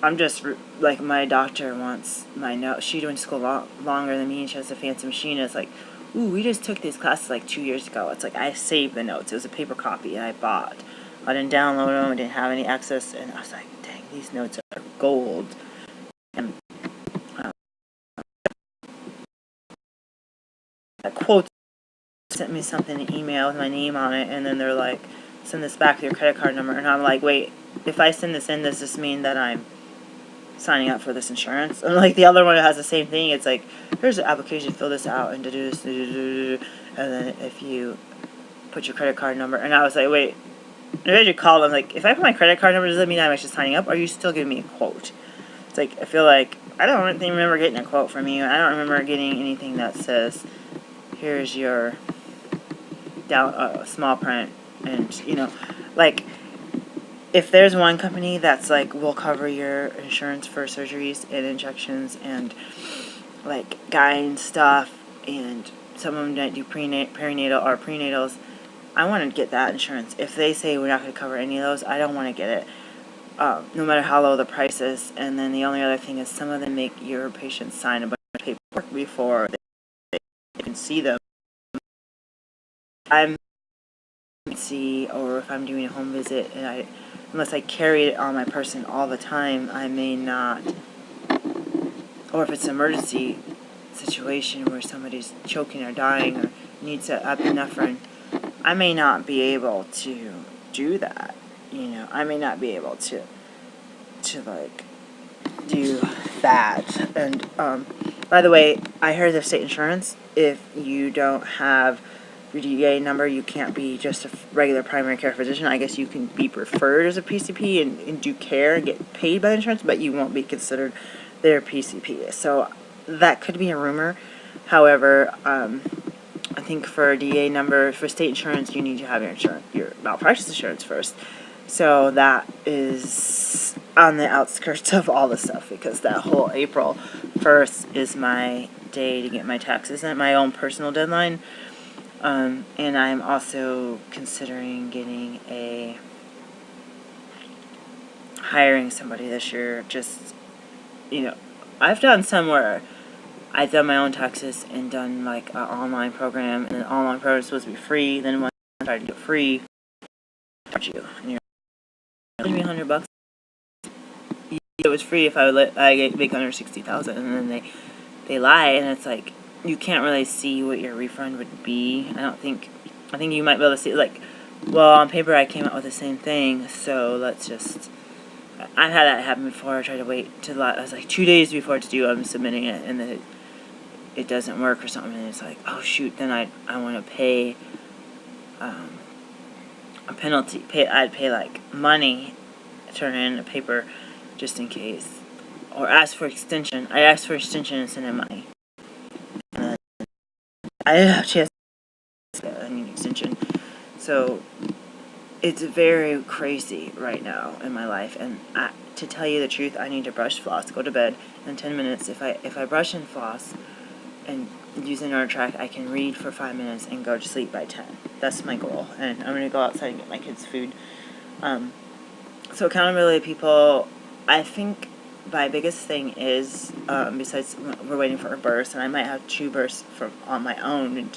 I'm just, like, my doctor wants my note. She went to school longer than me, and she has a fancy machine. And it's like, ooh, we just took these classes like 2 years ago. It's like, I saved the notes. It was a paper copy, and I bought. I didn't download them. I didn't have any access. And I was like, dang, these notes are gold. And a quote sent me something, an email with my name on it, and then they're like, send this back with your credit card number. And I'm like, wait, if I send this in, does this mean that I'm signing up for this insurance? And like the other one has the same thing. It's like, here's an application, fill this out, and do this, and then if you put your credit card number. And I was like, wait, I usually call them, like, if I put my credit card number, does that mean I'm actually signing up, or are you still giving me a quote? It's like, I feel like, I don't remember getting a quote from you. I don't remember getting anything that says, here's your small print, and, you know, like, if there's one company that's like, we'll cover your insurance for surgeries and injections and like gyne stuff, and some of them might do perinatal or prenatals, I want to get that insurance. If they say we're not going to cover any of those, I don't want to get it, no matter how low the price is. And then the only other thing is, some of them make your patients sign a bunch of paperwork before they can see them. I'm see, or if I'm doing a home visit, and unless I carry it on my person all the time, I may not. Or if it's an emergency situation where somebody's choking or dying or needs epinephrine, I may not be able to do that. You know, I may not be able to like do that. And by the way, I heard of state insurance, if you don't have your DEA number, you can't be just a regular primary care physician. I guess you can be preferred as a PCP and do care and get paid by insurance, but you won't be considered their PCP. So that could be a rumor. However, I think for a DEA number, for state insurance, you need to have your malpractice insurance first. So that is on the outskirts of all the stuff, because that whole April 1st is my day to get my taxes in, my own personal deadline. And I'm also considering hiring somebody this year. Just, you know, I've done some where I've done my own taxes and done like an online program, and the online program is supposed to be free. Then when I try to do it free, charge you, and you're give me $100. It was free if I make under 60,000, and then they lie, and it's like, you can't really see what your refund would be. I think you might be able to see, like, well, on paper I came out with the same thing, so let's just. I've had that happen before. I tried to wait till I was like 2 days before it's due, I'm submitting it, and then it doesn't work or something, and it's like, oh shoot, then I want to pay a penalty. I'd pay like money, turn in a paper just in case, or ask for extension. I asked for extension and send in money. And I didn't have a chance to get an extension. So it's very crazy right now in my life, and to tell you the truth, I need to brush, floss, go to bed in 10 minutes. If I brush and floss and use the NordTrack, I can read for 5 minutes and go to sleep by 10. That's my goal, and I'm going to go outside and get my kids food. So accountability, people, I think my biggest thing is, besides we're waiting for a birth, and I might have 2 births on my own in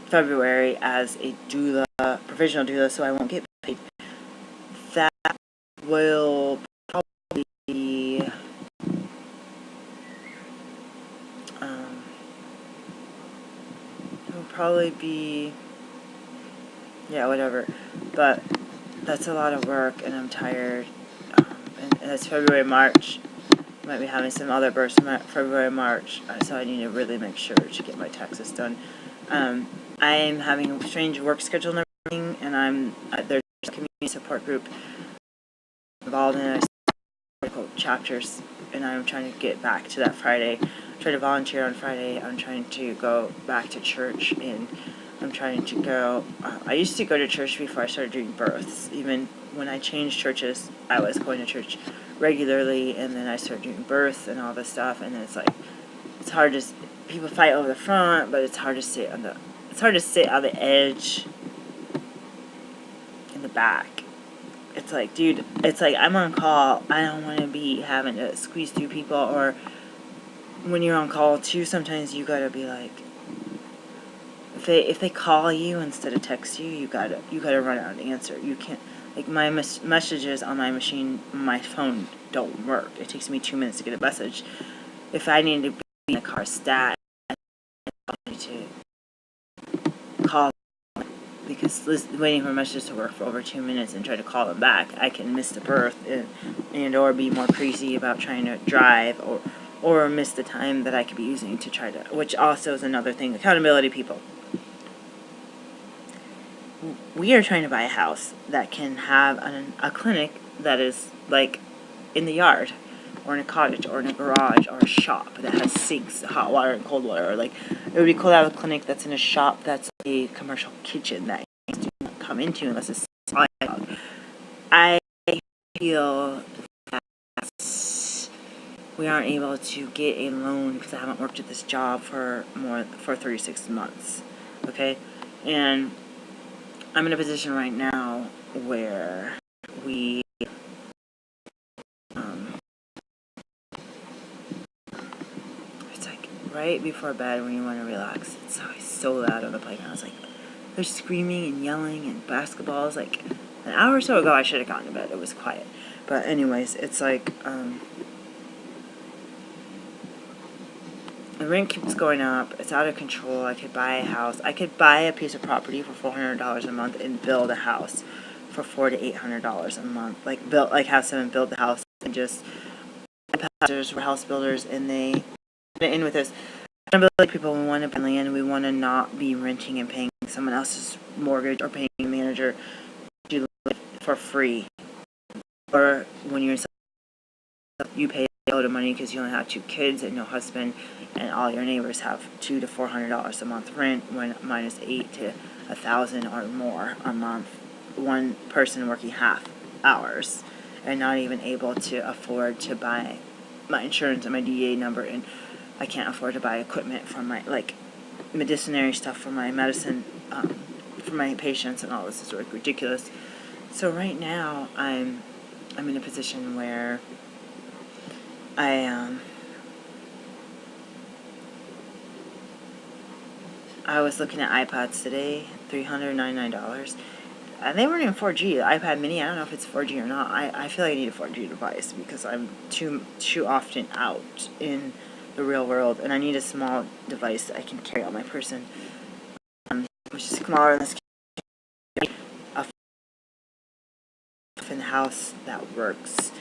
February as a doula, provisional doula, so I won't get paid. That will probably be, yeah, whatever, but that's a lot of work, and I'm tired, and it's February, March. I might be having some other bursts in February, March, so I need to really make sure to get my taxes done. I'm having a strange work schedule and everything, and there's a community support group involved in chapters, and I'm trying to get back to that Friday. I try to volunteer on Friday. I'm trying to go back to church, and I'm trying to go. I used to go to church before I started doing births. Even when I changed churches, I was going to church regularly, and then I started doing births and all this stuff, and then it's like, it's hard to, people fight over the front, but it's hard to sit on the edge in the back. It's like, dude, it's like, I'm on call. I don't want to be having to squeeze through people. Or when you're on call too, sometimes you gotta be like, if they call you instead of text you, you gotta run out and answer. You can't, like, my messages on my machine, my phone don't work. It takes me 2 minutes to get a message. If I need to be in a car stat, I need to call, because waiting for messages to work for over 2 minutes and try to call them back, I can miss the birth and or be more crazy about trying to drive, or miss the time that I could be using to which also is another thing. Accountability, people. we are trying to buy a house that can have a clinic that is like in the yard, or in a cottage, or in a garage, or a shop that has sinks, hot water and cold water. Or like, it would be cool to have a clinic that's in a shop that's a commercial kitchen that you don't come into unless it's I feel that we aren't able to get a loan because I haven't worked at this job for 36 months. Okay, and I'm in a position right now where we it's like right before bed when you want to relax. It's always so loud on the playground. It's like they're screaming and yelling and basketballs. Like an hour or so ago, I should have gone to bed. It was quiet. But anyways, it's like the rent keeps going up. It's out of control. I could buy a house. I could buy a piece of property for $400 a month and build a house for $400 to $800 a month. Like have someone build the house and just pastors were house builders, and they get in with us. Accountability people, we want to buy land. We want to not be renting and paying someone else's mortgage or paying a manager to live for free. Or when you're in, you pay a load of money because you only have 2 kids and no husband, and all your neighbors have $200 to $400 a month rent, when mine is $800 to $1,000 or more a month. One person working half hours and not even able to afford to buy my insurance and my DEA number, and I can't afford to buy equipment for my medicinary stuff for my medicine for my patients, and all this is ridiculous. So right now I'm in a position where I was looking at iPads today, $399. They weren't even 4G. The iPad mini, I don't know if it's 4G or not. I feel like I need a 4G device because I'm too often out in the real world, and I need a small device that I can carry on my person, which is smaller than this, in the house that works.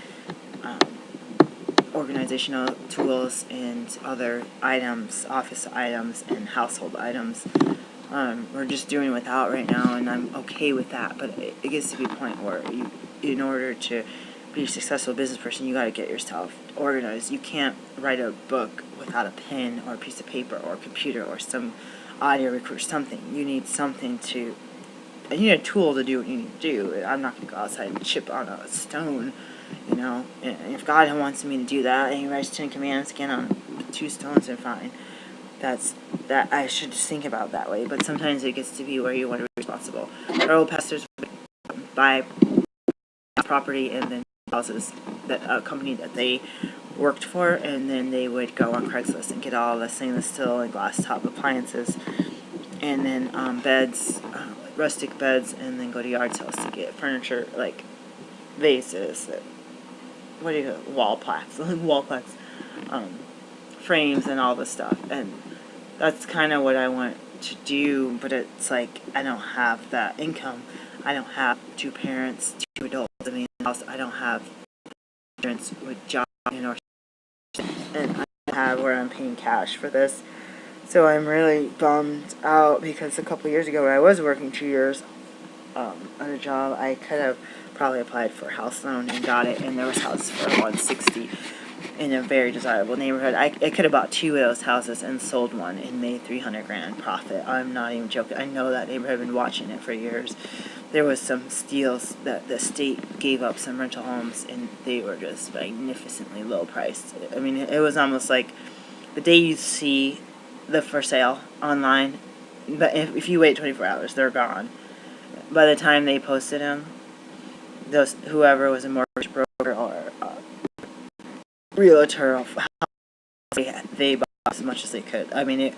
Organizational tools and other items, office items and household items. We're just doing without right now, and I'm okay with that, but it gets to be a point where in order to be a successful business person, you got to get yourself organized. You can't write a book without a pen or a piece of paper or a computer or some audio recorder, something. You need you need a tool to do what you need to do. I'm not going to go outside and chip on a stone, and if God wants me to do that, and He writes 10 Commandments again on 2 stones, then fine. That I should just think about that way. But sometimes it gets to be where you want to be responsible. Our old pastors would buy property and then houses that a company that they worked for, and then they would go on Craigslist and get all the stainless steel and glass top appliances, and then beds, rustic beds, and then go to yard sales to get furniture like vases, wall plaques, frames and all this stuff. And that's kind of what I want to do, but it's like I don't have that income. I don't have 2 parents, 2 adults living in the house. I don't have insurance with job, and I have where I'm paying cash for this. So I'm really bummed out because a couple years ago, when I was working 2 years at a job, I could have probably applied for a house loan and got it, and there was houses for $160 in a very desirable neighborhood. I could have bought 2 of those houses and sold one and made $300,000 profit. I'm not even joking. I know that neighborhood. I've been watching it for years. There was some steals that the state gave up some rental homes, and they were just magnificently low priced. I mean, it was almost like the day you see the for sale online, but if you wait 24 hours, they're gone. By the time they posted them, whoever was a mortgage broker or realtor, they bought as much as they could. I mean,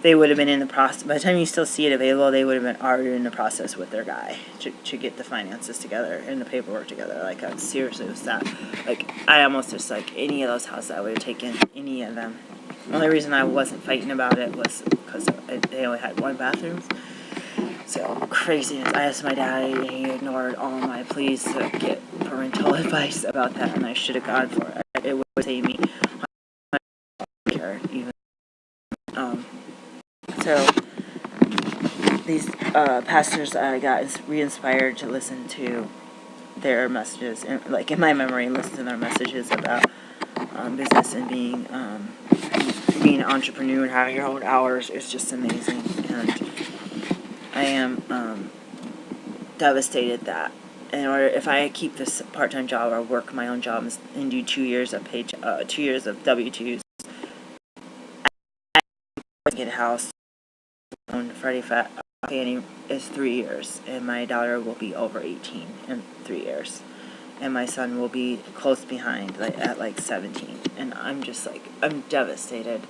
they would have been in the process. By the time you still see it available, they would have been already in the process with their guy to get the finances together and the paperwork together. Like, seriously, it was that. Like, I almost just, any of those houses, I would have taken any of them. The only reason I wasn't fighting about it was because they only had 1 bathroom. So, craziness. I asked my dad, and he ignored all my pleas to get parental advice about that, and I should have gone for it. It would save me even. So these pastors, I got re-inspired to listen to their messages, and like in my memory, listen to their messages about business and being an entrepreneur and having your own hours is just amazing. And I am devastated that in order, if I keep this part-time job or work my own job and do 2 years of 2 years of W-2s, I get a house on Fannie is 3 years, and my daughter will be over 18 in 3 years, and my son will be close behind, at 17. And I'm just like, I'm devastated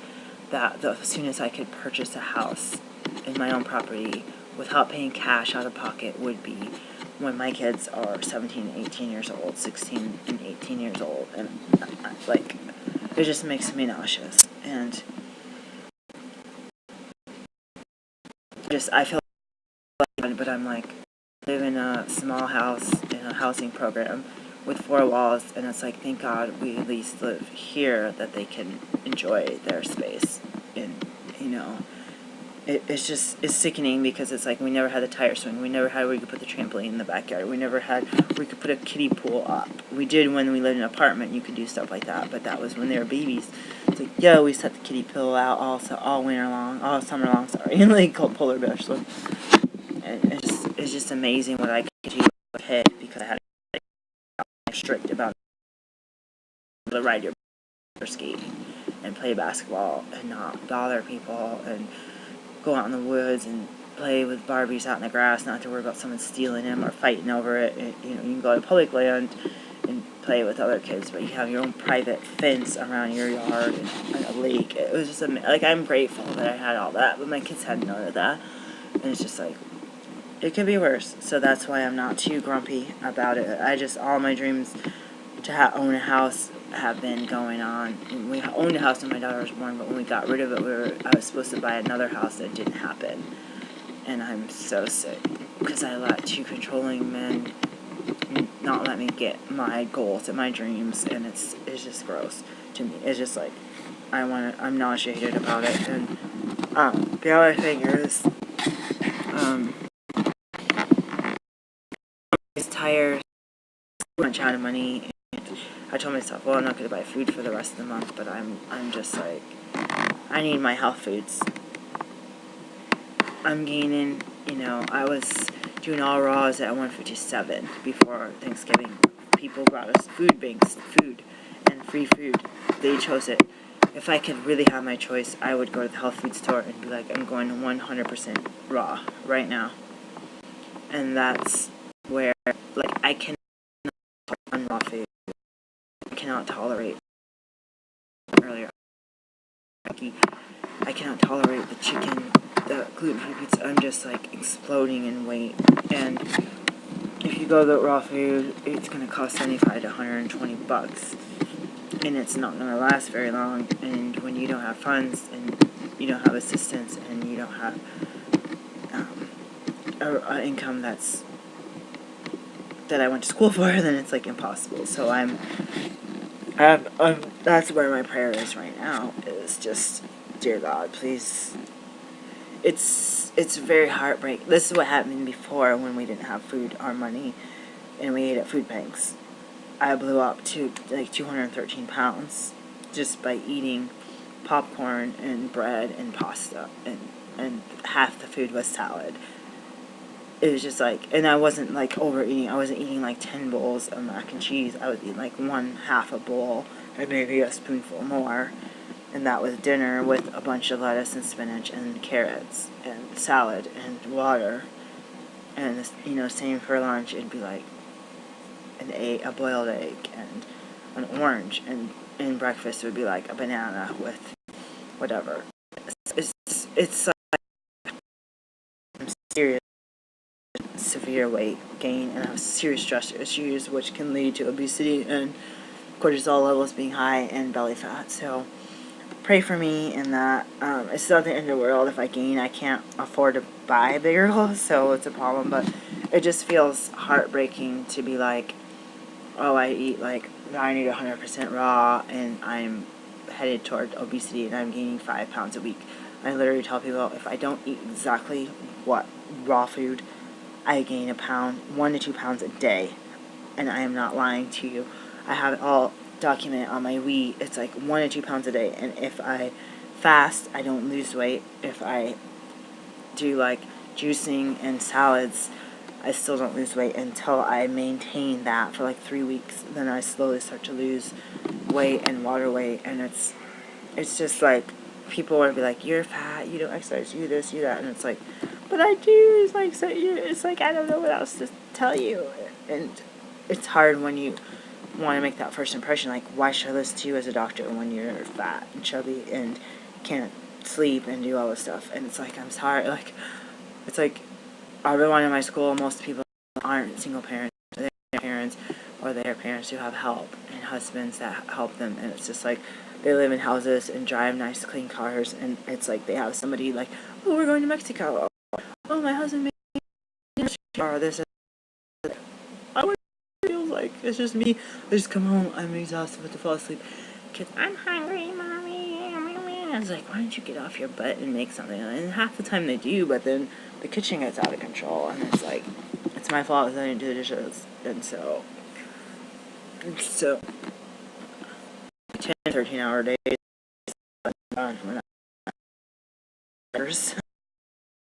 that as soon as I could purchase a house in my own property without paying cash out of pocket would be when my kids are 17, 18 years old, 16 and 18 years old, and like, it just makes me nauseous. And I feel like, but I'm like, I live in a small house in a housing program with 4 walls, and it's like, thank God we at least live here, that they can enjoy their space. And it's sickening, because it's like, we never had a tire swing, we never had where you could put the trampoline in the backyard, we never had where you could put a kiddie pool up. We did when we lived in an apartment, you could do stuff like that, but that was when they were babies. It's like, we set the kiddie pool out all winter long, all summer long, sorry, and like called polar bear swim. And it's just amazing what I could do with a kid, because I had to be strict about to ride your skating and play basketball and not bother people and go out in the woods and play with Barbies out in the grass, not to worry about someone stealing them or fighting over it. You can go to public land and play with other kids, but you have your own private fence around your yard and a lake. It was just I'm grateful that I had all that, but my kids had none of that, and it's just like, it could be worse. So that's why I'm not too grumpy about it. All my dreams to own a house have been going on. We owned a house when my daughter was born, but when we got rid of it, I was supposed to buy another house that didn't happen. And I'm so sick, because I let 2 controlling men not let me get my goals and my dreams, and it's just gross to me. It's just like, I'm nauseated about it. And the other thing is, it's tired, much out of money. I told myself, well, I'm not going to buy food for the rest of the month, but I'm just like, I need my health foods. I'm gaining, I was doing all raws at 157 before Thanksgiving. People brought us food banks, food, and free food. They chose it. If I could really have my choice, I would go to the health food store and be like, I'm going to 100% raw right now. And that's where, I cannot tolerate raw food. I cannot tolerate earlier. I cannot tolerate the chicken, the gluten-free pizza. I'm just exploding in weight. And if you go to the raw food, it's going to cost $75 to $120, and it's not going to last very long. And when you don't have funds and you don't have assistance and you don't have an income that I went to school for, then it's impossible. So that's where my prayer is right now, is just, dear God, please. It's very heartbreaking. This is what happened before when we didn't have food or money and we ate at food banks. I blew up to 213 pounds just by eating popcorn and bread and pasta, and half the food was salad. It was just and I wasn't overeating. I wasn't eating 10 bowls of mac and cheese. I was eating half a bowl and maybe a spoonful more. And that was dinner with a bunch of lettuce and spinach and carrots and salad and water. And same for lunch. It'd be a boiled egg and an orange. And breakfast would be a banana with whatever. It's serious, severe weight gain, and I have serious stress issues, which can lead to obesity and cortisol levels being high and belly fat. So pray for me in that. It's not the end of the world if I gain. I can't afford to buy bigger clothes, so it's a problem, but it just feels heartbreaking to be I eat 90 to 100% raw, and I'm headed toward obesity, and I'm gaining 5 pounds a week. I literally tell people, if I don't eat exactly what raw food, I gain a pound, 1 to 2 pounds a day. And I am not lying to you. I have it all documented on my Wii. It's like 1 to 2 pounds a day. And if I fast, I don't lose weight. If I do like juicing and salads, I still don't lose weight until I maintain that for like 3 weeks. Then I slowly start to lose weight and water weight. And it's just like, people would be like, you're fat, you don't exercise, you this, you that. And it's like, but I do. It's like, so it's like, I don't know what else to tell you. And it's hard when you want to make that first impression. Like, why should I listen to you as a doctor when you're fat and chubby and can't sleep and do all this stuff? And it's like, I'm sorry. Like, it's like, everyone in my school, most people aren't single parents. They're parents, or they're parents who have help and husbands that help them. And it's just like, they live in houses and drive nice, clean cars. And it's like, they have somebody like, oh, we're going to Mexico. Oh, my husband made me or this. Feels like it's just me. I just come home, I'm exhausted, but to fall asleep. Kids, I'm hungry, mommy. I was like, why don't you get off your butt and make something? And half the time they do, but then the kitchen gets out of control, and it's like, it's my fault because I didn't do the dishes. And so 10, 13-hour days.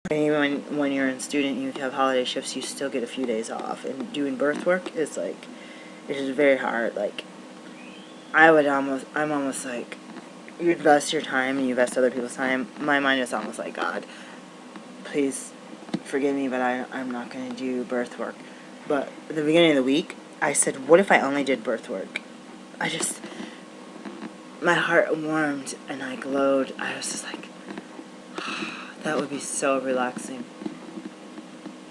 And even when you're in student, you have holiday shifts, you still get a few days off. And doing birth work is like, it is very hard. Like, I'm almost like, you invest your time and you invest other people's time. My mind is almost like, God, please forgive me, but I'm not going to do birth work. But at the beginning of the week, I said, what if I only did birth work? My heart warmed and I glowed. I was just like, that would be so relaxing.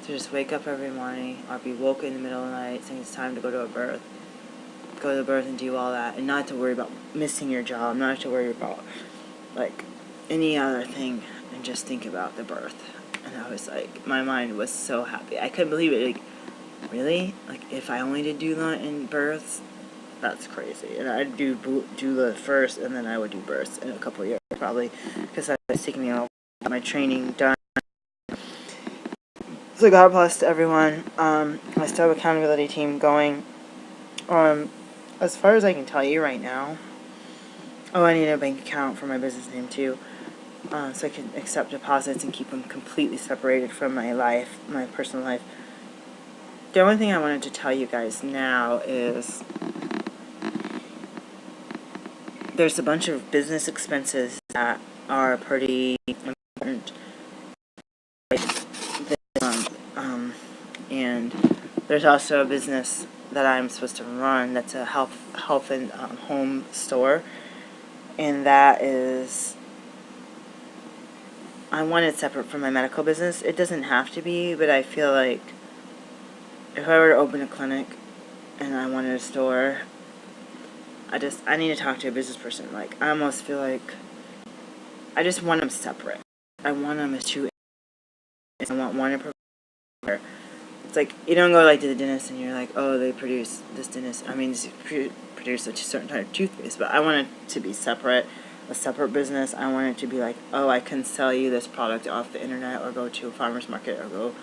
To just wake up every morning or be woken in the middle of the night saying it's time to go to a birth. Go to the birth and do all that. And not have to worry about missing your job. Not have to worry about, like, any other thing. And just think about the birth. And I was like, my mind was so happy. I couldn't believe it. Like, really? Like, if I only did doula in births, that's crazy. And I'd do doula first, and then I would do births in a couple of years, probably. Because that was taking me all my training done. So God bless to everyone. I still have accountability team going. As far as I can tell you right now, I need a bank account for my business name too, so I can accept deposits and keep them completely separated from my life, my personal life. The only thing I wanted to tell you guys now is there's a bunch of business expenses that are pretty important this month, and there's also a business that I'm supposed to run that's a health and home store, and that is, I want it separate from my medical business. It doesn't have to be, but I feel like if I were to open a clinic and I wanted a store, I need to talk to a business person. Like, I almost feel like I just want them separate. I want them as two. I want one to provide. It's like, you don't go like to the dentist and you're like, oh, they produce this produce a certain type of toothpaste, but I want it to be separate, a separate business. I want it to be like, oh, I can sell you this product off the internet, or go to a farmer's market, or go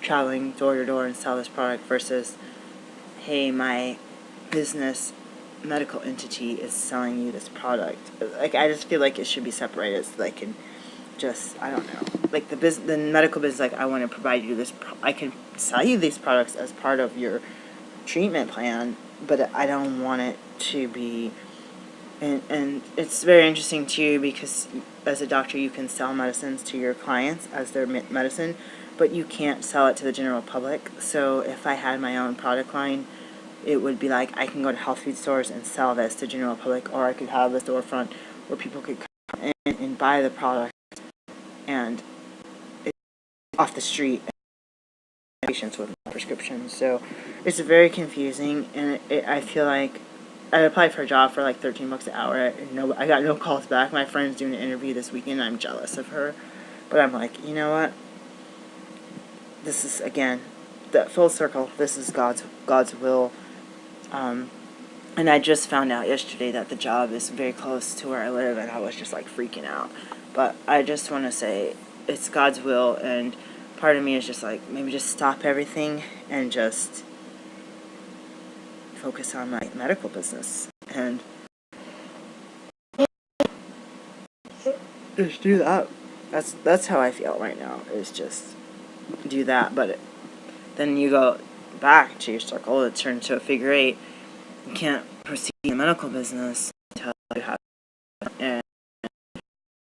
traveling door to door and sell this product, versus, hey, my business medical entity is selling you this product. Like, I just feel like it should be separated so they can just, I don't know, like the medical business, like, I want to provide you this, I can sell you these products as part of your treatment plan, but I don't want it to be, and it's very interesting too, because as a doctor you can sell medicines to your clients as their medicine, but you can't sell it to the general public. So if I had my own product line, it would be like, I can go to health food stores and sell this to general public, or I could have a storefront where people could come in and buy the product and it's off the street, and patients with prescriptions. So it's very confusing, and I feel like I applied for a job for like $13 an hour, and I got no calls back. My friend's doing an interview this weekend. I'm jealous of her, but I'm like, you know what? This is, again, that full circle. This is God's will. And I just found out yesterday that the job is very close to where I live, and I was just like freaking out. But I just want to say it's God's will, and part of me is just like, maybe just stop everything and just focus on my medical business and just do that. That's how I feel right now, is just do that. But then you go back to your circle, it turns to a figure eight. You can't proceed in the medical business until you have and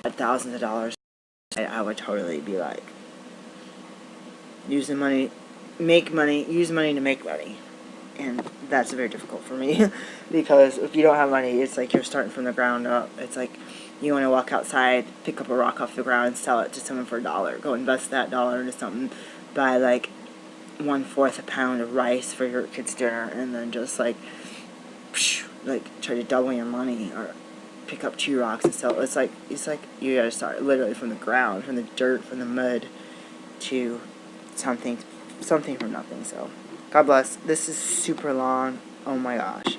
thousands of dollars. I would totally be like, use the money, make money, use money to make money. And that's very difficult for me because if you don't have money, it's like you're starting from the ground up. It's like you want to walk outside, pick up a rock off the ground, and sell it to someone for $1. Go invest that dollar into something, buy like 1/4 a pound of rice for your kids' dinner, and then just like try to double your money, or pick up 2 rocks and sell. It's like you gotta start literally from the ground, from the dirt, from the mud, to something from nothing. So God bless. This is super long. Oh my gosh.